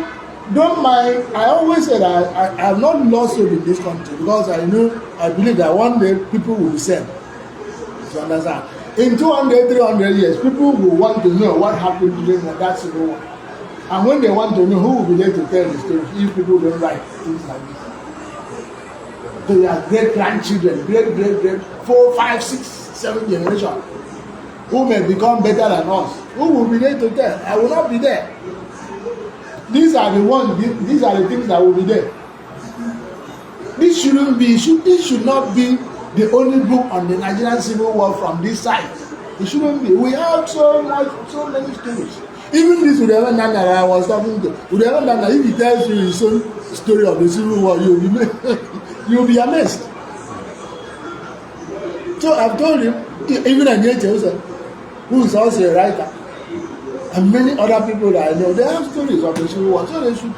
don't mind. I always say that I have not lost hope in this country because I believe that one day people will be sent. You understand? In 200, 300 years, people will want to know what happened during that civil war. And when they want to know, who will be there to tell the story if people don't write things like this? So they are great-grandchildren, great, 4, 5, 6, 7 generations who may become better than us. Who will be there to tell? I will not be there. These are the things that will be there. This should not be the only book on the Nigerian Civil War from this side. It shouldn't be. We have so many stories. Even this Utibe Hanson that I was talking to, Utibe Hanson, if he tells you his own story of the Civil War, you'll be amazed. So I've told him, even Anyeche, who is also a writer, and many other people that I know, they have stories of the Civil War, so they should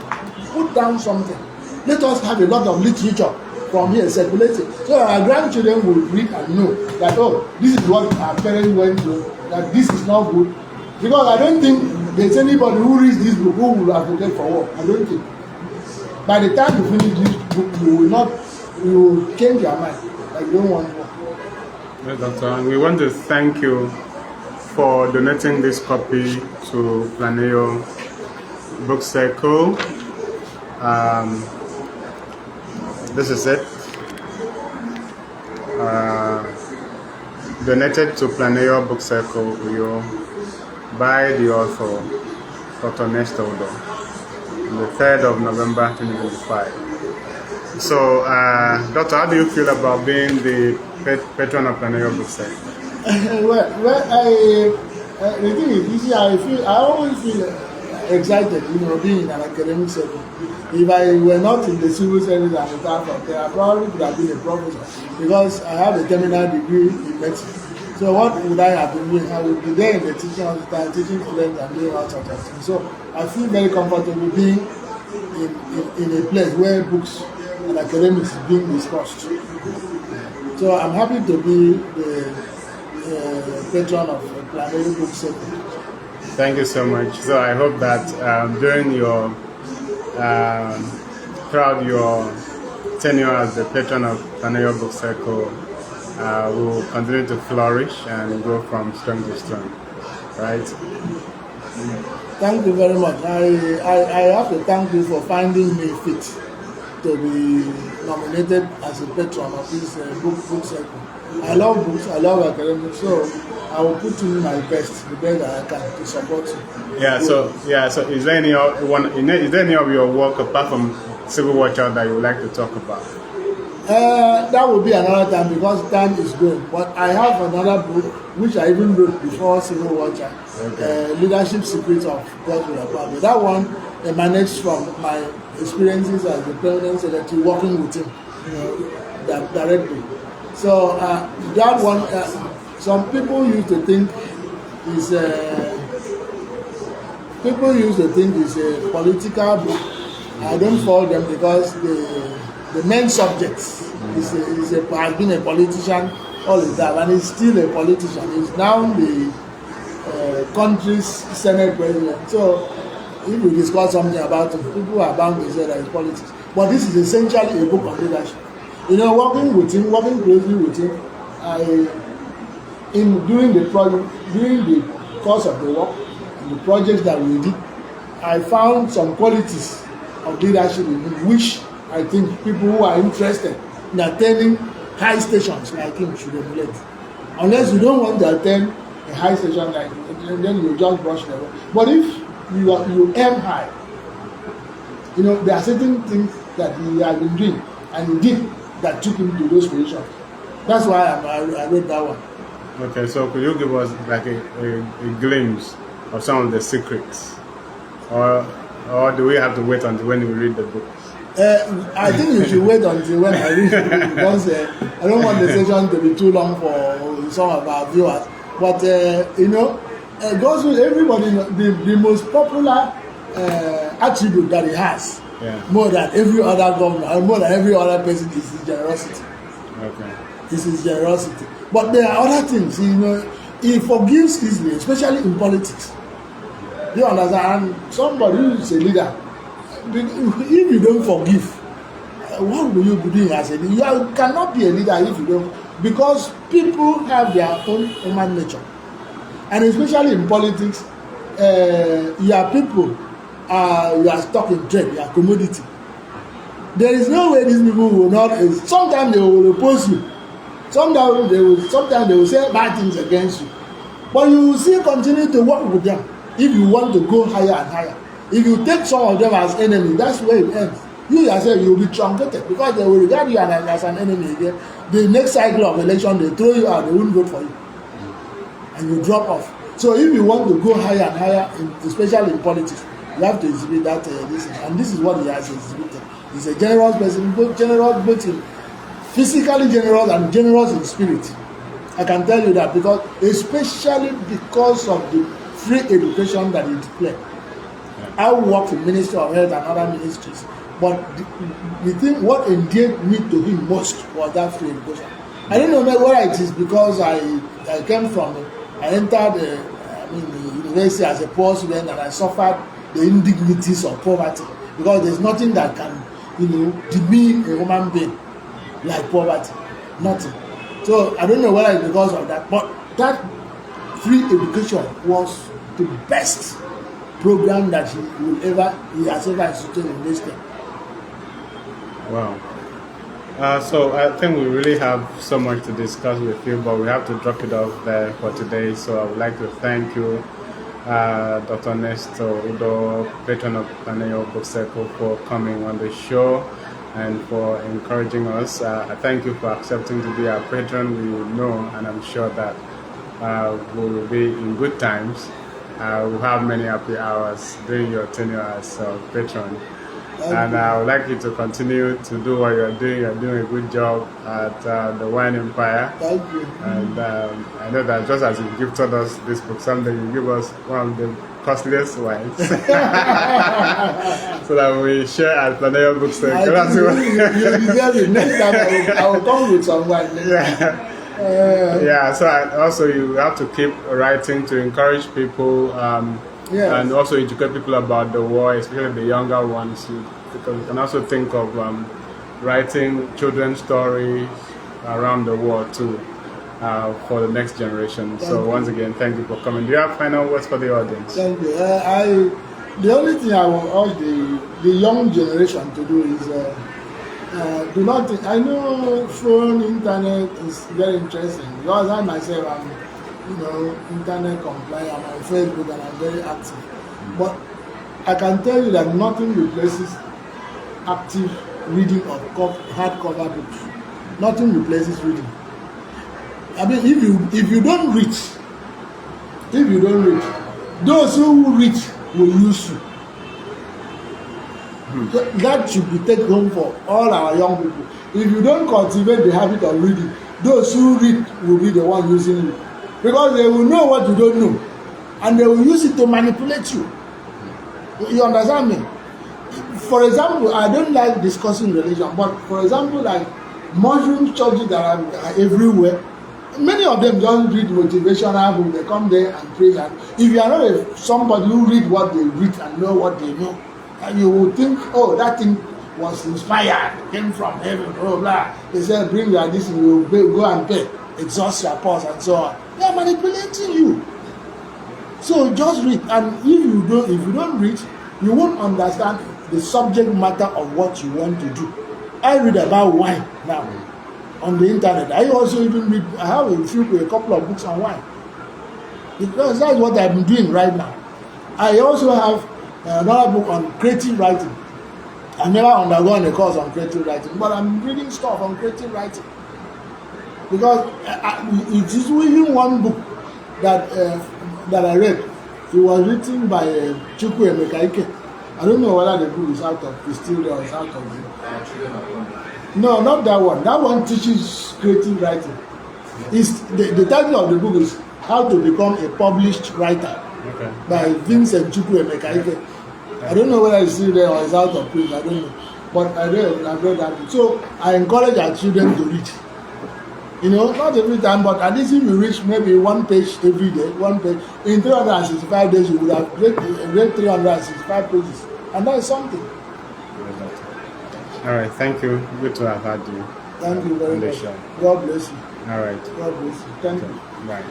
put down something. Let us have a lot of literature from here circulating, so that our grandchildren will read and know that, oh, this is what our parents went through, that this is not good. Because I don't think there's anybody who reads this book who will advocate for war. I don't think. By the time you finish this book, you will change your mind. Like you don't want war. Yes, Doctor, and we want to thank you for donating this copy to Planeyo Book Circle. This is it. Donated to Planeyo Book Circle by the author, Dr. Nestor Udoh, on the 3rd of November 2025. So, Doctor, how do you feel about being the patron of Planeyo Book Circle? The thing is, I always feel excited, being in an academic setting. If I were not in the civil service and retired from there, I probably could have been a professor because I have a terminal degree in medicine. So what would I have been doing? I would be there in the teaching hospital, teaching students and doing all sorts of things. So I feel very comfortable being in a place where books and academics is being discussed. So I'm happy to be the patron of Planeyo Book Circle. Thank you so much. So I hope that during your throughout your tenure as the patron of Planeyo Book Circle, will continue to flourish and grow from strength to strength, right? Thank you very much. I have to thank you for finding me fit to be nominated as a patron of this book circle. I love books, I love academics, so I will put in my best, the best that I can to support you. Yeah. So is there any is there any of your work apart from Civil Watcher that you would like to talk about? That will be another time because time is going. But I have another book which I even wrote before Civil Watcher, Leadership Secrets of God's Will. That one emanates from my experiences as the permanent secretary working with him, directly. So that one, some people used to think is a political book. I don't follow them because the main subject has been a politician all his life, and he's still a politician. He's now the country's Senate president. So if we discuss something about him, people are bound to say that it's politics. But this is essentially a book on leadership. Working closely with him, during the course of the work and the projects that we did, I found some qualities of leadership in him, which I think people who are interested in attaining high stations like him should emulate. Unless you don't want to attend a high station like him, then you just brush the way. But if you aim high, there are certain things that he has been doing and he did that took him to those positions. That's why I wrote that one. Okay, so could you give us like a glimpse of some of the secrets, or do we have to wait until when we read the book? I think you should wait until when I read the book because I don't want the session to be too long for some of our viewers. But goes with everybody. The most popular attribute that he has, more than every other governor, and more than every other person, is his generosity. Okay. This is generosity. But there are other things. He forgives easily, especially in politics. You understand? And somebody who is a leader, if you don't forgive, what will you be doing as a leader? You cannot be a leader if you don't, because people have their own human nature. And especially in politics, your people you are stock in trade, you are commodity. There is no way these people will not. Sometimes they will oppose you. Sometimes they will say bad things against you. But you will still continue to work with them if you want to go higher and higher. If you take some of them as enemy, that's where it ends. You yourself, you will be truncated because they will regard you as an enemy again. The next cycle of election, they throw you out, they won't vote for you. And you drop off. So if you want to go higher and higher, especially in politics, you have to exhibit that and this is what he has exhibited. He's a generous person, both in physically generous and generous in spirit. I can tell you that especially because of the free education that he declared. I work in Ministry of Health and other ministries, but the thing what endeared me to him most was that free education. I don't know whether it is because I entered the university as a poor student and I suffered the indignities of poverty, because there's nothing that can demean a human being like poverty. Nothing. So I don't know whether it's because of that, but that free education was the best program that he has ever instituted in this thing. Wow. So I think we really have so much to discuss with you, but we have to drop it off there for today. So I would like to thank you, Dr. Nestor Udoh, patron of Planeyo Book Circle, for coming on the show and for encouraging us. I thank you for accepting to be our patron. We know, and I'm sure that we will be in good times. We'll have many happy hours during your tenure as patron. And I would like you to continue to do what you're doing. You're doing a good job at the Wine Empire. Thank you. And I know that just as you gifted us this book, someday you give us one of the costliest wines. So that we share at Planeyo Book Circle. You deserve it. Next time I will come with some wine. Yeah, so you have to keep writing to encourage people. And also educate people about the war, especially the younger ones. Because you can also think of writing children's stories around the war too, for the next generation. Once again, thank you for coming. Do you have final words for the audience? Thank you. The only thing I will urge the young generation to do Do not think, I know phone, internet is very interesting because I myself am, internet compliant. I'm on Facebook and I'm very active. But I can tell you that nothing replaces active reading of hardcover books. Nothing replaces reading. I mean, if you don't read, those who read will use you. That should be taken home for all our young people. If you don't cultivate the habit of reading, those who read will be the one using you, because they will know what you don't know, and they will use it to manipulate you. You understand me? For example, I don't like discussing religion, but for example, like mushroom churches that are everywhere, many of them just read motivational books. They come there and pray. And if you are not somebody who read what they read and know what they know, and you will think, oh, that thing was inspired, came from heaven, blah blah. They said, bring your this, and you will go and pay, exhaust your purse and so on. They are manipulating you. So just read, and if you don't read, you won't understand the subject matter of what you want to do. I read about wine now on the internet. I also even read. I have a couple of books on wine, because that's what I'm doing right now. I also have another book on creative writing. I've never undergone a course on creative writing, but I'm reading stuff on creative writing, because it is even one book that I read. It was written by Utibe Hanson. I don't know whether the book is out of, it's still there or it's out of it. No, not that one. That one teaches creative writing. It's the title of the book is How to Become a Published Writer, Okay. by Vincent Utibe Hanson. I don't know whether it's still there or it's out of print. I don't know. But I've read that book. So I encourage our children to read. Not every time, but at least if you reach maybe one page every day, one page, in 365 days, you would have read 365 pages. And that is something. All right, thank you. Good to have had you. Thank you very on the much. show. God bless you. All right. God bless you. Thank you. Right.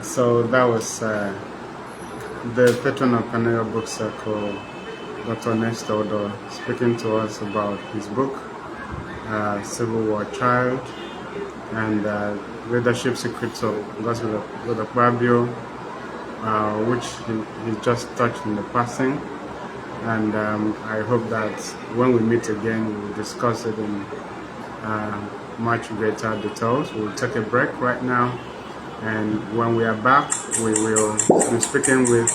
So that was the patron of Planeyo Book Circle, Dr. Nestor Udoh, speaking to us about his book, Civil War Child, and Leadership Secrets of Gospel of the Bible, which he just touched in the passing. And I hope that when we meet again, we will discuss it in much greater details. We'll take a break right now, and when we are back, we will be speaking with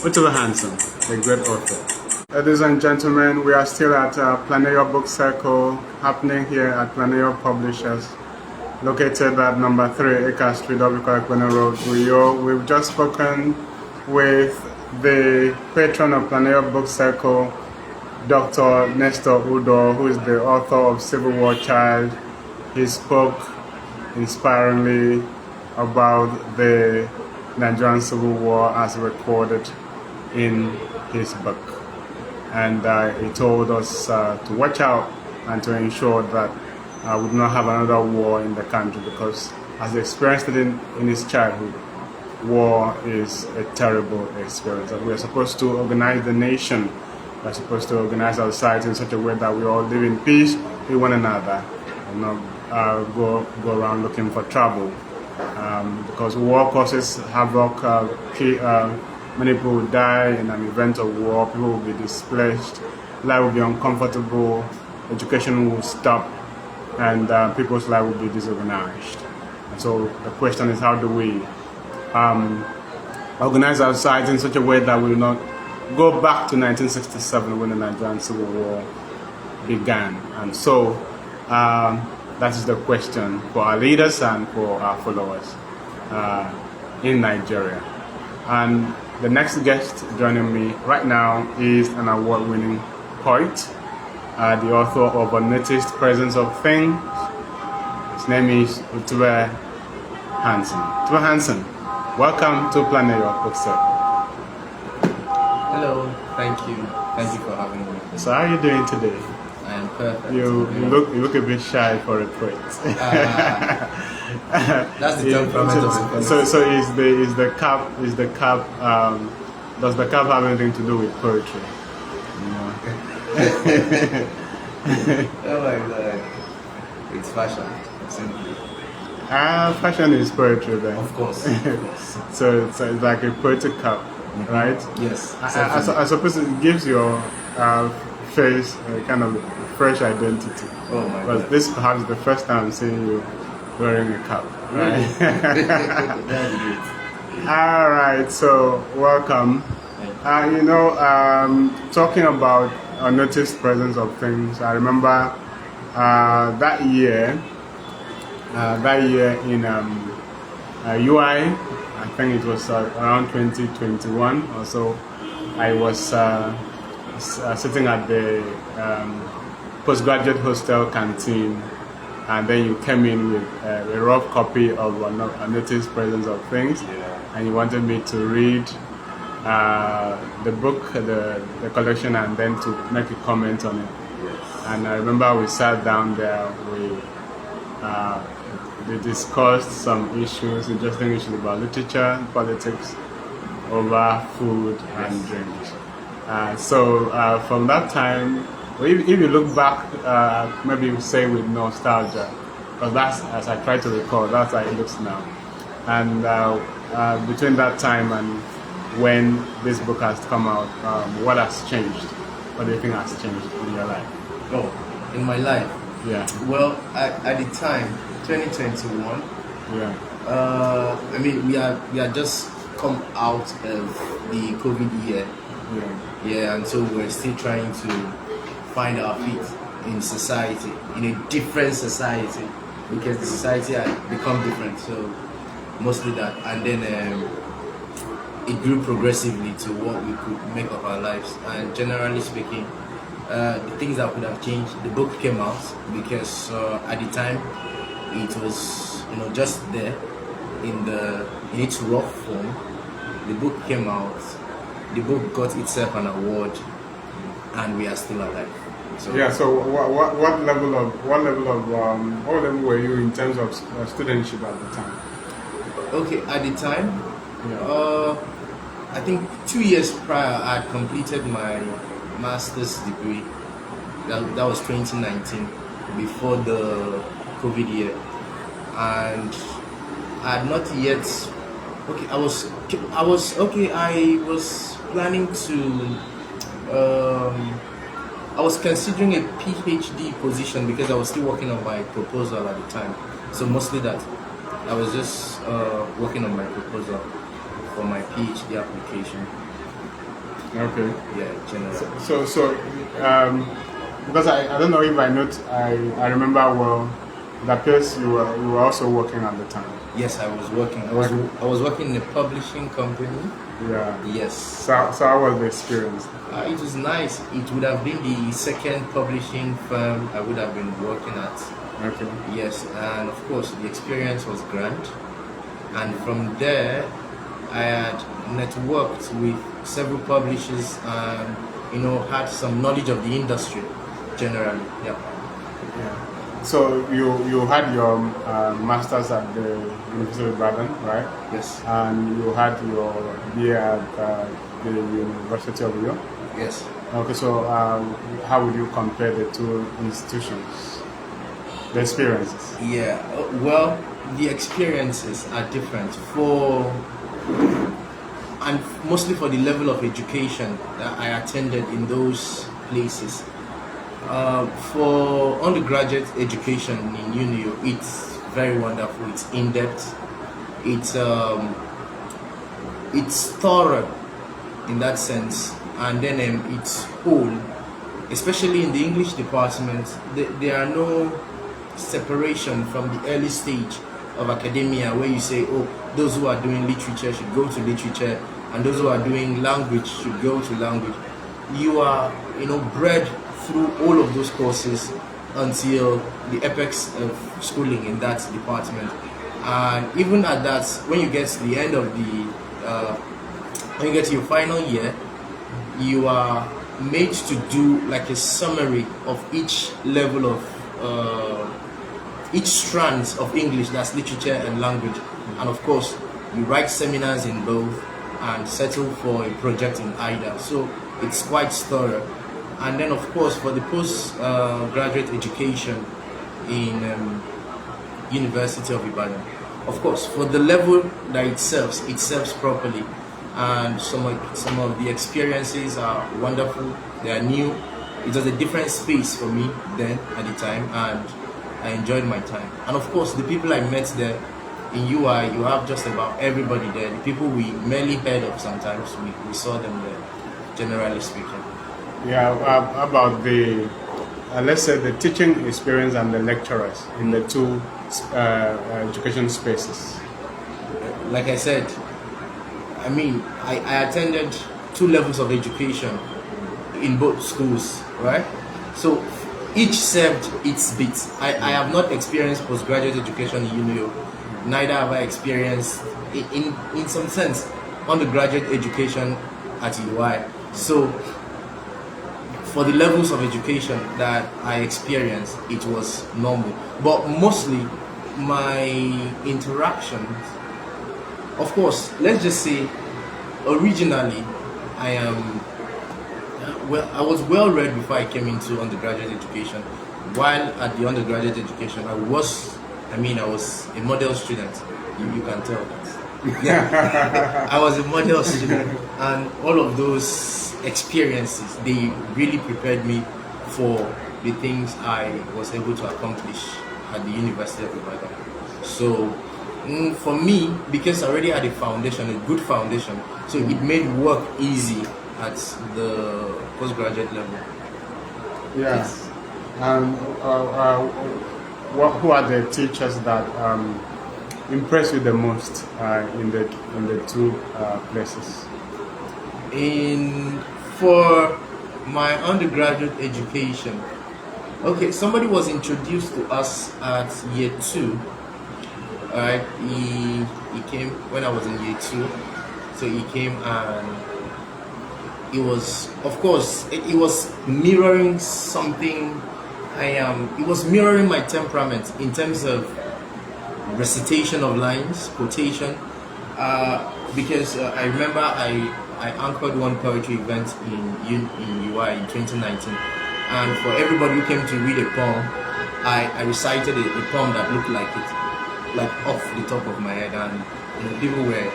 Utibe Hanson, the great author. Ladies and gentlemen, we are still at Planeyo Book Circle, happening here at Planeyo Publishers, located at number 3 Acre Street, Obikoekpene Road, Uyo. We've just spoken with the patron of Planeyo Book Circle, Dr. Nestor Udoh, who is the author of Civil War Child. He spoke inspiringly about the Nigerian Civil War as recorded in his book. And he told us to watch out and to ensure that we do not have another war in the country, because as he experienced it in his childhood, war is a terrible experience. And we are supposed to organize the nation. We are supposed to organize our society in such a way that we all live in peace with one another and not go around looking for trouble. Because war causes havoc. Many people will die in an event of war. People will be displaced. Life will be uncomfortable. Education will stop, and people's life will be disorganized. And so the question is, how do we organize our society in such a way that we will not go back to 1967 when the Nigerian Civil War began? And so that is the question for our leaders and for our followers in Nigeria. And the next guest joining me right now is an award-winning poet, the author of Unnoticed Presence of Things. His name is Utibe Hanson. Utibe Hanson, welcome to Planeyo Book Circle. Hello, thank you. Thank you for having me. So how are you doing today? I am perfect. You look a bit shy for a poet. That's the temperament of the So is the cap does the cap have anything to do with poetry? Oh my God. It's fashion, simply. Fashion is poetry then. Of course. Of course. So it's like a poetic cup, right? Yes. I suppose it gives your face a kind of fresh identity. Oh my But God. this perhaps is the first time I'm seeing you wearing a cap, right? That's great. All right, so welcome. Talking about unnoticed presence of things, I remember that year in UI, I think it was around 2021 or so, I was sitting at the postgraduate hostel canteen, and then you came in with a rough copy of Unnoticed Presence of Things, and you wanted me to read the book, the collection, and then to make a comment on it. And I remember we sat down there, we discussed some issues, interesting issues about literature, politics, over food and drinks. So from that time, if you look back, maybe you say with nostalgia, because that's, as I try to recall, that's how it looks now. And between that time and when this book has come out, what has changed? What do you think has changed in your life? Oh, in my life. Yeah. Well, at the time, 2021. Yeah. I mean, we are just come out of the COVID year. Yeah, and so we're still trying to find our feet in society, in a different society, because the society had become different. So mostly that, and then it grew progressively to what we could make of our lives. And generally speaking, the things that could have changed, the book came out because at the time it was just there in its rough form. The book came out, the book got itself an award, and we are still alive. So yeah. So what level were you in terms of studentship at the time? Okay, at the time, Yeah. I think 2 years prior, I had completed my master's degree. That was 2019, before the COVID year, and I had not yet. Okay, I was planning to. I was considering a PhD position because I was still working on my proposal at the time. So mostly that, I was just working on my proposal for my PhD application. Okay. Yeah, generally. So because I don't know if I remember well, it appears you were also working at the time. Yes, I was working. I was working in a publishing company. Yeah. Yes. So how was the experience? It was nice. It would have been the second publishing firm I would have been working at. Okay. Yes, and of course the experience was grand. And from there, I had networked with several publishers and had some knowledge of the industry generally. Yeah. So you had your masters at the University of Ibadan, right? Yes. And you had your BA at the University of Udoh. Yes. Okay. So how would you compare the two institutions? The experiences. Yeah. Well, the experiences are different and mostly for the level of education that I attended in those places. For undergraduate education in UNIO, it's very wonderful. It's in depth. It's thorough in that sense, and then it's whole. Especially in the English department, there are no separation from the early stage of academia where you say, oh, those who are doing literature should go to literature, and those who are doing language should go to language. You are, bred through all of those courses until the apex of schooling in that department. And even at that, when you get to the end of when you get to your final year, you are made to do like a summary of each level of each strands of English, that's literature and language. And of course, you write seminars in both and settle for a project in either. So it's quite thorough. And then, of course, for the postgraduate education in University of Ibadan, of course, for the level that it serves properly, and some of the experiences are wonderful. They are new. It was a different space for me then at the time, and I enjoyed my time. And of course, the people I met there in UI, you have just about everybody there. The people we merely heard of sometimes, we saw them there, generally speaking. Yeah, about the, let's say, the teaching experience and the lecturers in the two education spaces. Like I said, I mean, I attended 2 levels of education in both schools, right? So each served its bit. I have not experienced postgraduate education in UNIO, neither have I experienced, in some sense, undergraduate education at UI. So for the levels of education that I experienced, it was normal. But mostly my interactions, of course, let's just say, originally, I was well read before I came into undergraduate education. While at the undergraduate education, I was a model student. You can tell that. Yeah, I was a model student, and all of those experiences, they really prepared me for the things I was able to accomplish at the University of Ibadan. So for me, because I already had a good foundation, so it made work easy at the postgraduate level. Yeah. Yes. And who are the teachers that impress you the most in the two places? For my undergraduate education, okay, somebody was introduced to us at year 2. Alright, he came when I was in year 2, so he came, and it was, of course, it was mirroring something it was mirroring my temperament in terms of recitation of lines, quotation, because I remember I anchored one poetry event in UI in 2019, and for everybody who came to read a poem, I recited a poem that looked like it, like off the top of my head, and people were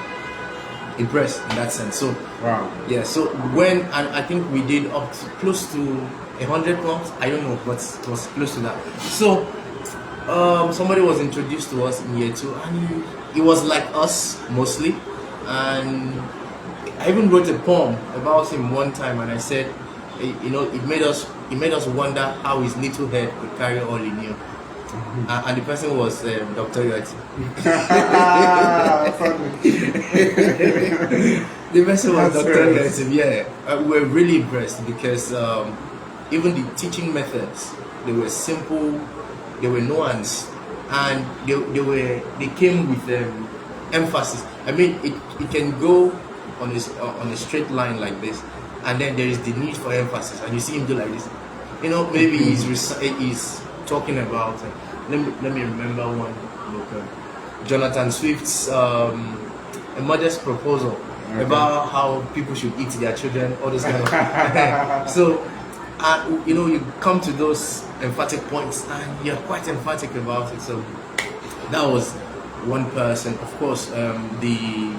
impressed in that sense. So Wow. yeah, so and I think we did up to close to 100 poems, I don't know, but it was close to that. So somebody was introduced to us in year 2, and he was like us mostly, and I even wrote a poem about him one time, and I said, it made us wonder how his little head could carry all he knew. And the person was Dr. Yoti. The person was That's Dr. right. Yoti. Yeah, we were really impressed because even the teaching methods, they were simple, they were nuanced, and they came with emphasis. I mean, it can go on a straight line like this, and then there is the need for emphasis, and you see him do like this. Maybe he's talking about. Let me remember one book, Jonathan Swift's A Modest Proposal, about how people should eat their children, all those kind of. So, you come to those emphatic points, and you're quite emphatic about it. So that was one person. Of course, the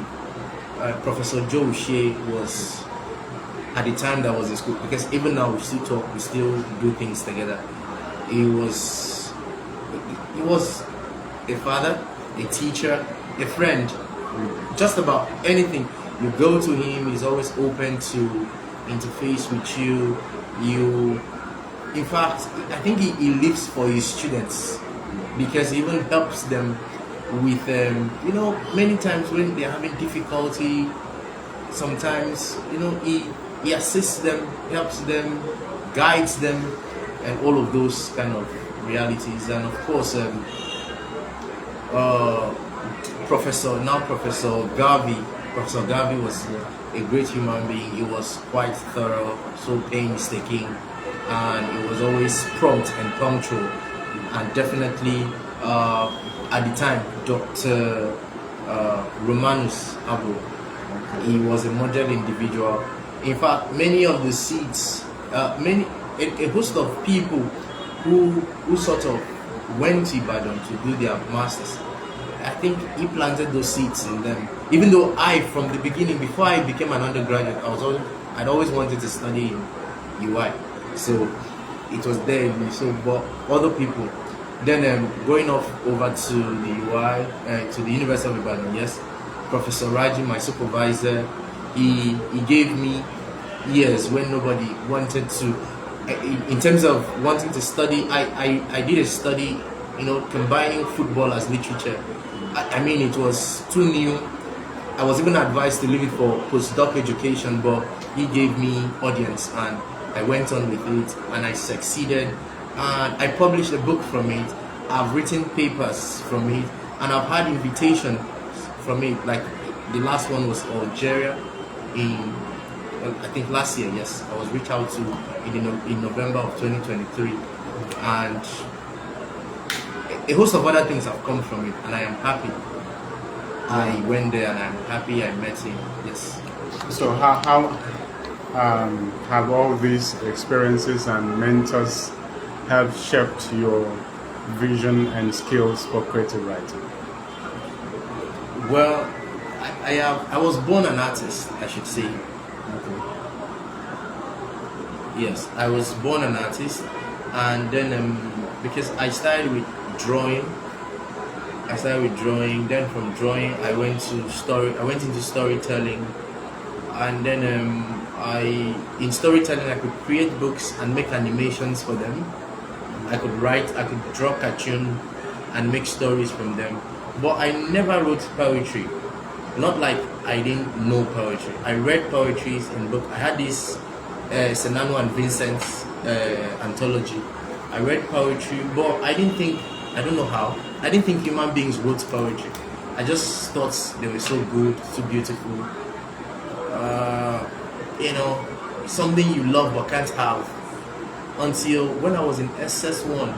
Professor Joe Shea was, at the time that was in school, because even now we still talk, we still do things together. He was a father, a teacher, a friend, just about anything. You go to him, he's always open to interface with you. In fact, I think he lives for his students, because he even helps them with, many times when they're having difficulty, sometimes, he assists them, helps them, guides them, and all of those kind of realities. And of course, Professor Garvey was a great human being. He was quite thorough, so painstaking, and he was always prompt and punctual. And definitely, at the time, Dr. Romanus Abu, he was a model individual. In fact, many of the seats, a host of people who sort of went to Ibadan to do their masters. I think he planted those seeds in them. Even though I, from the beginning, before I became an undergraduate, I'd always wanted to study in UI. So it was there in me. So, but other people, then going off over to the UI, to the University of Ibadan, yes, Professor Raji, my supervisor, he gave me years when nobody wanted to. In terms of wanting to study, I did a study, combining football as literature. I mean, it was too new. I was even advised to leave it for postdoc education, but he gave me audience and I went on with it and I succeeded. And I published a book from it. I've written papers from it and I've had invitations from it. Like the last one was Algeria I think last year, yes. I was reached out to in November of 2023. And a host of other things have come from it, and I am happy. I went there and I'm happy I met him. Yes. So how have all these experiences and mentors have shaped your vision and skills for creative writing? Well, I was born an artist, I should say. Okay. Yes, I was born an artist, and then because I started with drawing. Then from drawing, I went into storytelling, and then in storytelling I could create books and make animations for them. I could write, I could draw cartoon, and make stories from them. But I never wrote poetry. Not like I didn't know poetry. I read poetries in book. I had this Senano and Vincent's anthology. I read poetry, but I didn't think, I don't know how, I didn't think human beings wrote poetry. I just thought they were so good, so beautiful. Something you love but can't have. Until when I was in SS1,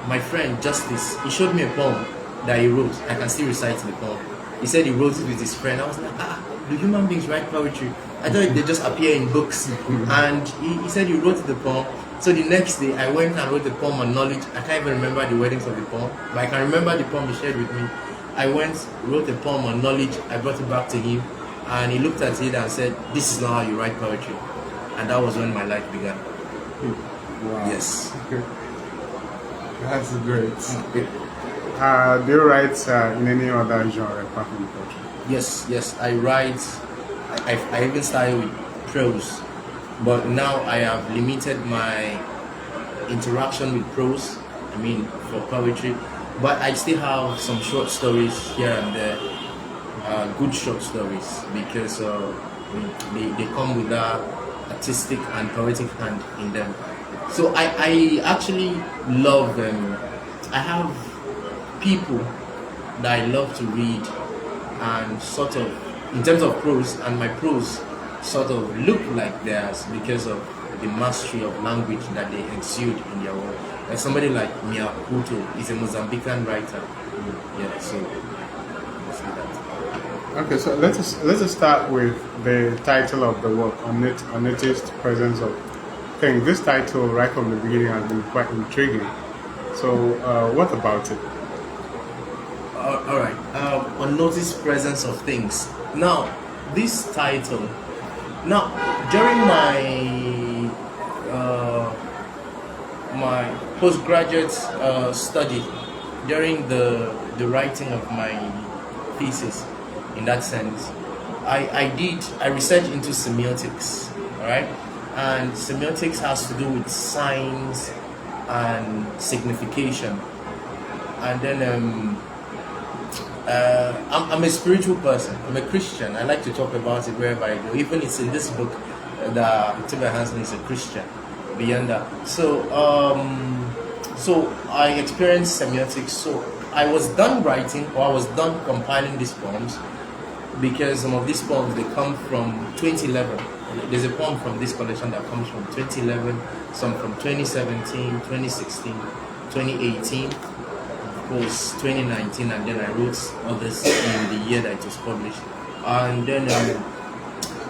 my friend Justice, he showed me a poem that he wrote. I can still recite the poem. He said he wrote it with his friend. I was like, do human beings write poetry? I thought they just appear in books. And he said he wrote the poem. So the next day, I went and wrote the poem on knowledge. I can't even remember the wordings of the poem, but I can remember the poem he shared with me. I went, wrote the poem on knowledge. I brought it back to him, and he looked at it and said, "This is not how you write poetry." And that was when my life began. Wow. Yes. That's great. Do you write in any other genre apart from poetry? Yes, I write. I even started with prose, but now I have limited my interaction with prose. I mean, for poetry, but I still have some short stories here and there, good short stories, because they come with that artistic and poetic hand in them. So I actually love them. I have people that I love to read, and sort of, in terms of prose, and my prose sort of look like theirs because of the mastery of language that they exude in their work. Like somebody like Mia Couto is a Mozambican writer. Yeah, so let's do that. Okay, so let us start with the title of the work, Unnoticed Presence of Things. This title, right from the beginning, has been quite intriguing. So, what about it? All right. Unnoticed presence of things. Now, this title. Now, during my postgraduate study, during the writing of my thesis, in that sense, I researched into semiotics. All right, and semiotics has to do with signs and signification, and then I'm a spiritual person. I'm a Christian. I like to talk about it wherever I go. Even it's in this book that Utibe Hanson is a Christian. Beyond that, so I experienced semiotics. So I was done writing, or I was done compiling these poems, because some of these poems, they come from 2011. There's a poem from this collection that comes from 2011, some from 2017, 2016, 2018. Was 2019, and then I wrote others in the year that it was published. And then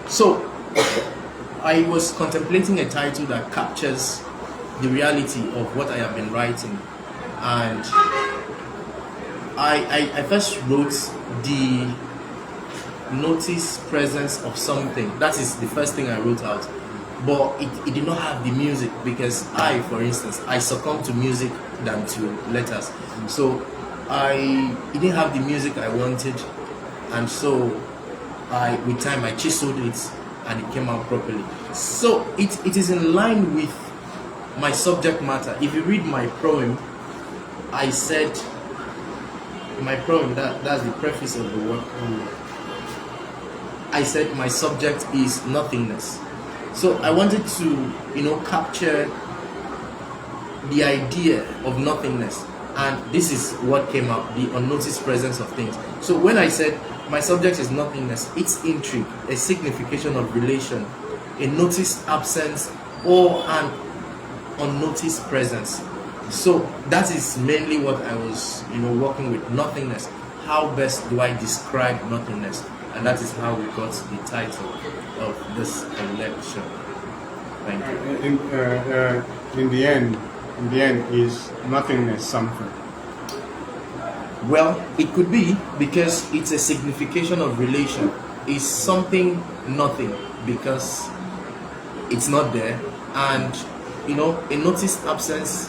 so I was contemplating a title that captures the reality of what I have been writing. And I first wrote the notice presence of something. That is the first thing I wrote out. But it did not have the music, because for instance, I succumb to music than to letters. So it didn't have the music I wanted, and so with time I chiseled it and it came out properly. So it is in line with my subject matter. If you read my poem, I said my poem, that's the preface of the work. I said my subject is nothingness. So I wanted to, capture the idea of nothingness, and this is what came out: the unnoticed presence of things. So when I said my subject is nothingness, it's intrigue, a signification of relation, a noticed absence, or an unnoticed presence. So that is mainly what I was, working with: nothingness. How best do I describe nothingness? And that is how we got the title of this lecture. Thank you. In the end, is nothingness something? Well, it could be, because it's a signification of relation. Is something nothing because it's not there, and a noticed absence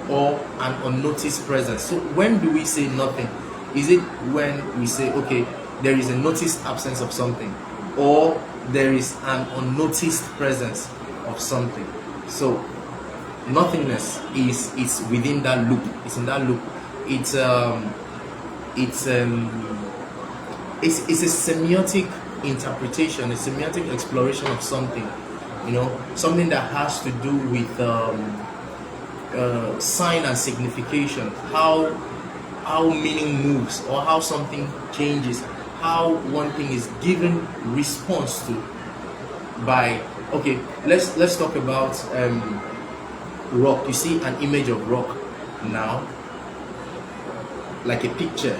or an unnoticed presence. So when do we say nothing? Is it when we say, okay, there is a noticed absence of something, or there is an unnoticed presence of something? So nothingness is within that loop. It's in that loop. It's a semiotic interpretation, a semiotic exploration of something. Something that has to do with sign and signification, how meaning moves, or how something changes, how one thing is given response to by. Okay, let's talk about rock. You see an image of rock now, like a picture.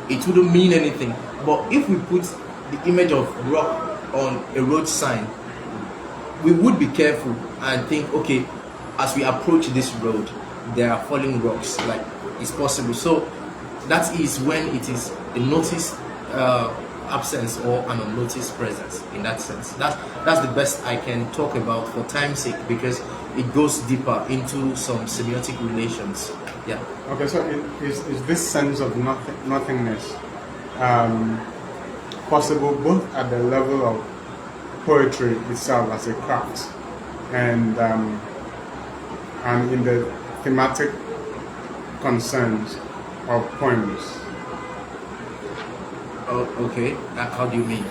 It wouldn't mean anything, but if we put the image of rock on a road sign, we would be careful and think, okay, as we approach this road, there are falling rocks, like it's possible. So that is when it is a noticed absence or an unnoticed presence. In that sense, that's the best I can talk about for time's sake, because it goes deeper into some semiotic relations. Yeah. Okay, so is this sense of nothingness possible both at the level of poetry itself as a craft, and in the thematic concerns of poems? Oh, okay. How do you mean?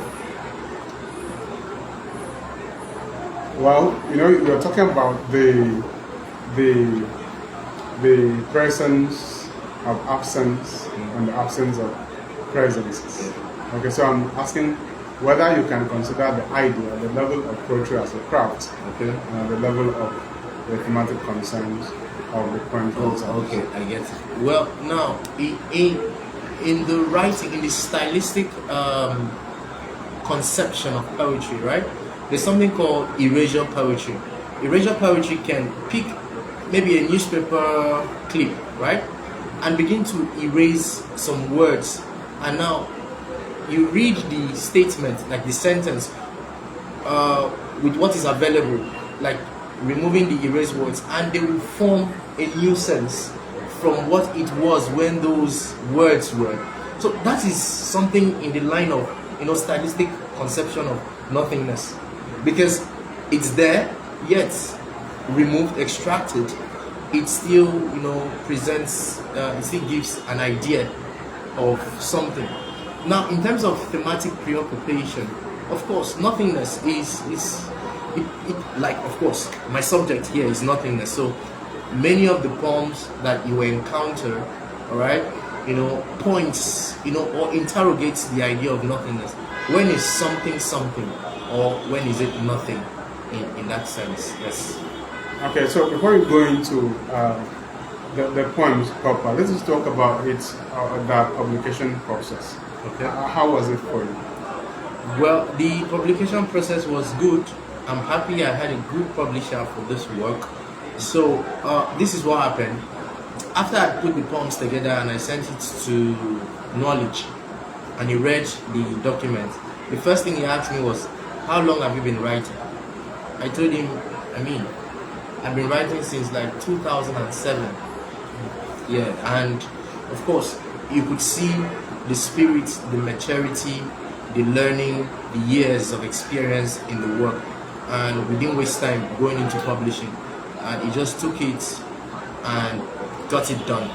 Well, you're talking about the presence of absence and the absence of presence. Okay, so I'm asking whether you can consider the idea, the level of poetry as a craft, Okay. the level of the thematic concerns of the poems. Oh, okay, I get it. Well, now in the writing, in the stylistic conception of poetry, right? There's something called erasure poetry. Erasure poetry can pick maybe a newspaper clip, right, and begin to erase some words, and now you read the statement, like the sentence, with what is available, like removing the erased words, and they will form a new sense from what it was when those words were. So that is something in the line of stylistic conception of nothingness, because it's there, yet removed, extracted, it still presents, it still gives an idea of something. Now, in terms of thematic preoccupation, of course, nothingness is like, of course, my subject here is nothingness. So many of the poems that you encounter, all right, points, or interrogates the idea of nothingness. When is something something, or when is it nothing? In that sense, yes. Okay, so before we go into the poems proper, let's just talk about that publication process. Okay. How was it for you? Well, the publication process was good. I'm happy I had a good publisher for this work. So this is what happened. After I put the poems together and I sent it to Knowledge, and he read the document, the first thing he asked me was, "How long have you been writing?" I told him, I've been writing since like 2007. Yeah, and of course, you could see the spirit, the maturity, the learning, the years of experience in the work, and we didn't waste time going into publishing, and he just took it and got it done.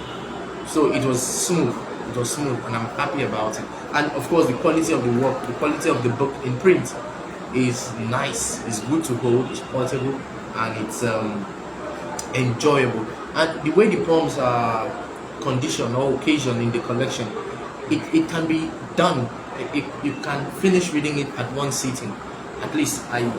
So it was smooth, and I'm happy about it. And of course, the quality of the work, the quality of the book in print is nice, it's good to hold, it's portable, and it's enjoyable. And the way the poems are conditioned or occasioned in the collection, it can be done. You can finish reading it at one sitting. At least I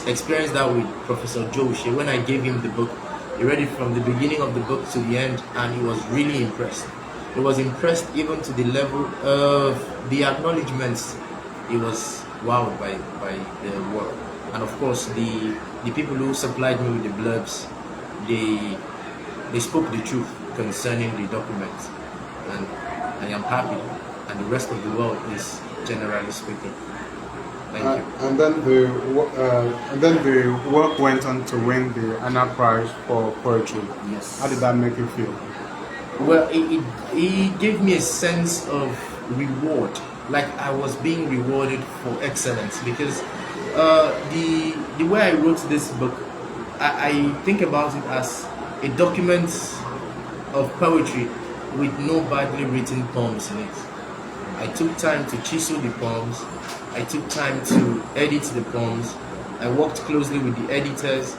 experienced that with Professor Joe Shea. When I gave him the book, he read it from the beginning of the book to the end, and he was really impressed. He was impressed even to the level of the acknowledgements. He was wowed by the work. And of course, the people who supplied me with the blurbs, they spoke the truth concerning the document, and I am happy, and the rest of the world is generally speaking. Thank you. And then the work went on to win the Anna Prize for poetry. Yes. How did that make you feel? Well, it gave me a sense of reward, like I was being rewarded for excellence, because the way I wrote this book, I think about it as a document of poetry with no badly written poems in it. I took time to chisel the poems, I took time to edit the poems, I worked closely with the editors,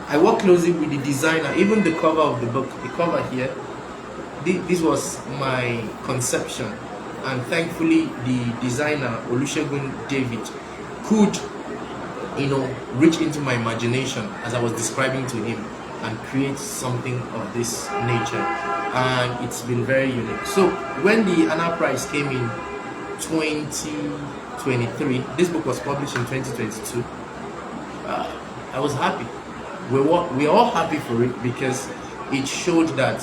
I worked closely with the designer. Even the cover of the book, the cover here, this was my conception, and thankfully the designer Olusegun David could reach into my imagination as I was describing to him and create something of this nature, and it's been very unique. So when the Anna Prize came in 2023, this book was published in 2022, I was happy. We're all happy for it, because it showed that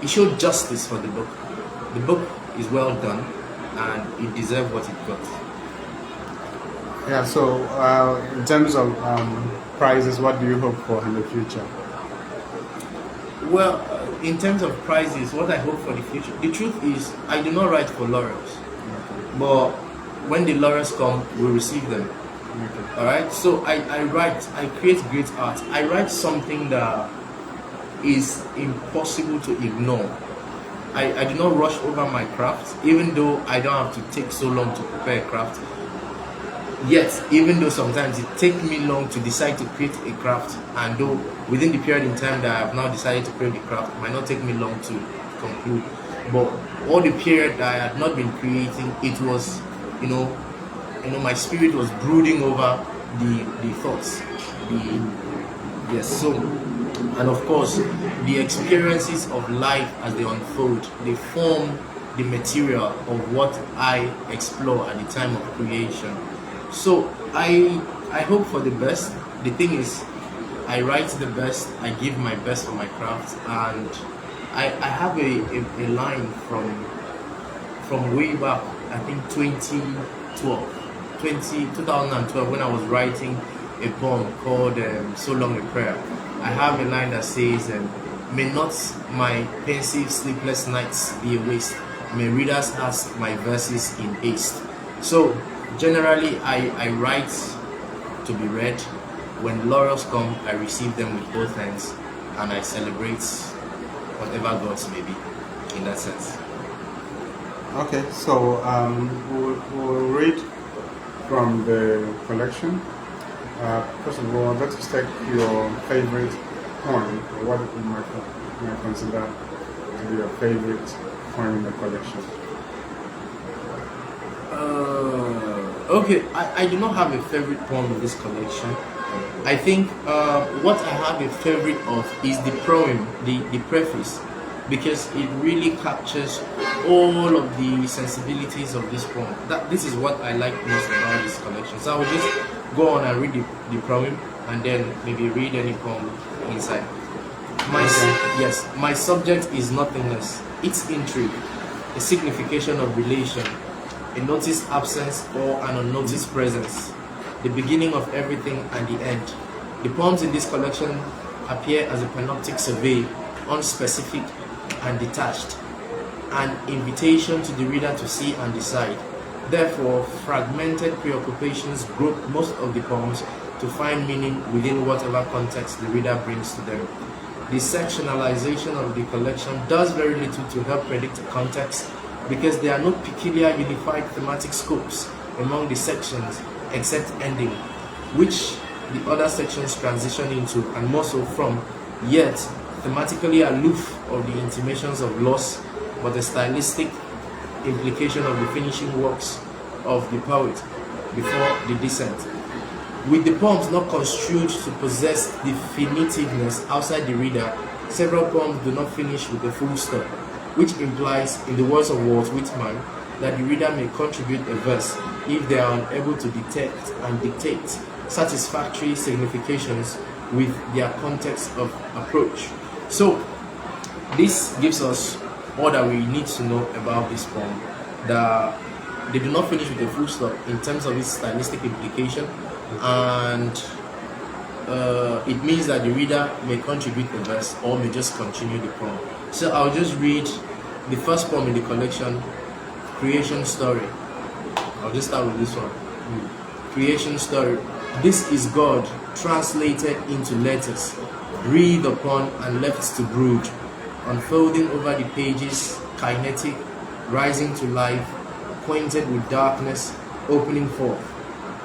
it showed justice for the book. The book is well done, and it deserved what it got. Yeah, so in terms of prizes, what do you hope for in the future? Well, in terms of prizes, what I hope for the future, the truth is, I do not write for laurels, but when the laurels come, we receive them. Okay. All right. So I write, I create great art. I write something that is impossible to ignore. I do not rush over my craft, even though I don't have to take so long to prepare a craft. Yet, even though sometimes it takes me long to decide to create a craft, and though within the period in time that I have now decided to create the craft, it might not take me long to conclude. But all the period that I had not been creating, it was, my spirit was brooding over the thoughts. So, and of course, the experiences of life as they unfold, they form the material of what I explore at the time of creation. So I hope for the best. The thing is, I write the best, I give my best for my craft, and I have a line from way back, I think 2012, when I was writing a poem called So Long a Prayer. I have a line that says, may not my pensive sleepless nights be a waste, may readers ask my verses in haste. So generally, I write to be read. When laurels come, I receive them with both hands, and I celebrate whatever gods may be, in that sense. Okay, so we'll read from the collection. First of all, let us take your favorite poem, or what you might consider to be your favorite poem in the collection. Okay, I do not have a favorite poem in this collection. I think what I have a favorite of is the poem, the preface, because it really captures all of the sensibilities of this poem. This is what I like most about this collection. So I will just go on and read the poem, and then maybe read any poem inside. Yes, my subject is nothingness, its intrigue, a signification of relation, a noticed absence or an unnoticed presence, the beginning of everything and the end. The poems in this collection appear as a panoptic survey, unspecific and detached, an invitation to the reader to see and decide. Therefore, fragmented preoccupations group most of the poems to find meaning within whatever context the reader brings to them. The sectionalization of the collection does very little to help predict the context because there are no peculiar unified thematic scopes among the sections except ending, which the other sections transition into and more so from, yet thematically aloof of the intimations of loss, but the stylistic implication of the finishing works of the poet before the descent. With the poems not construed to possess definitiveness outside the reader, several poems do not finish with a full stop, which implies, in the words of Walt Whitman, that the reader may contribute a verse if they are unable to detect and dictate satisfactory significations with their context of approach. So, this gives us all that we need to know about this poem. That they do not finish with a full stop in terms of its stylistic implication, and it means that the reader may contribute a verse or may just continue the poem. So I'll just read the first poem in the collection, Creation Story. I'll just start with this one. Creation Story. This is God translated into letters, breathed upon and left to brood, unfolding over the pages, kinetic, rising to life, acquainted with darkness, opening forth.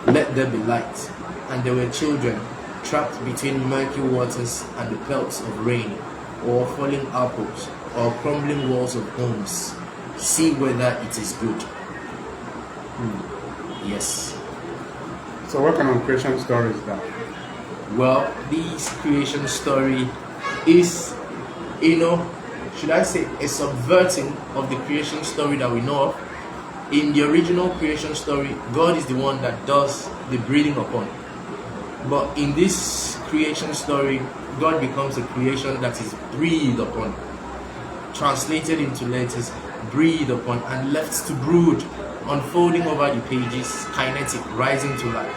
Let there be light. And there were children trapped between murky waters and the pelts of rain, or falling apples, or crumbling walls of homes. See whether it is good. Yes. So what kind of creation story is that? Well, this creation story is, should I say, a subverting of the creation story that we know of. In the original creation story, God is the one that does the breathing upon. But in this creation story, God becomes a creation that is breathed upon, translated into letters, breathed upon, and left to brood, unfolding over the pages, kinetic, rising to life.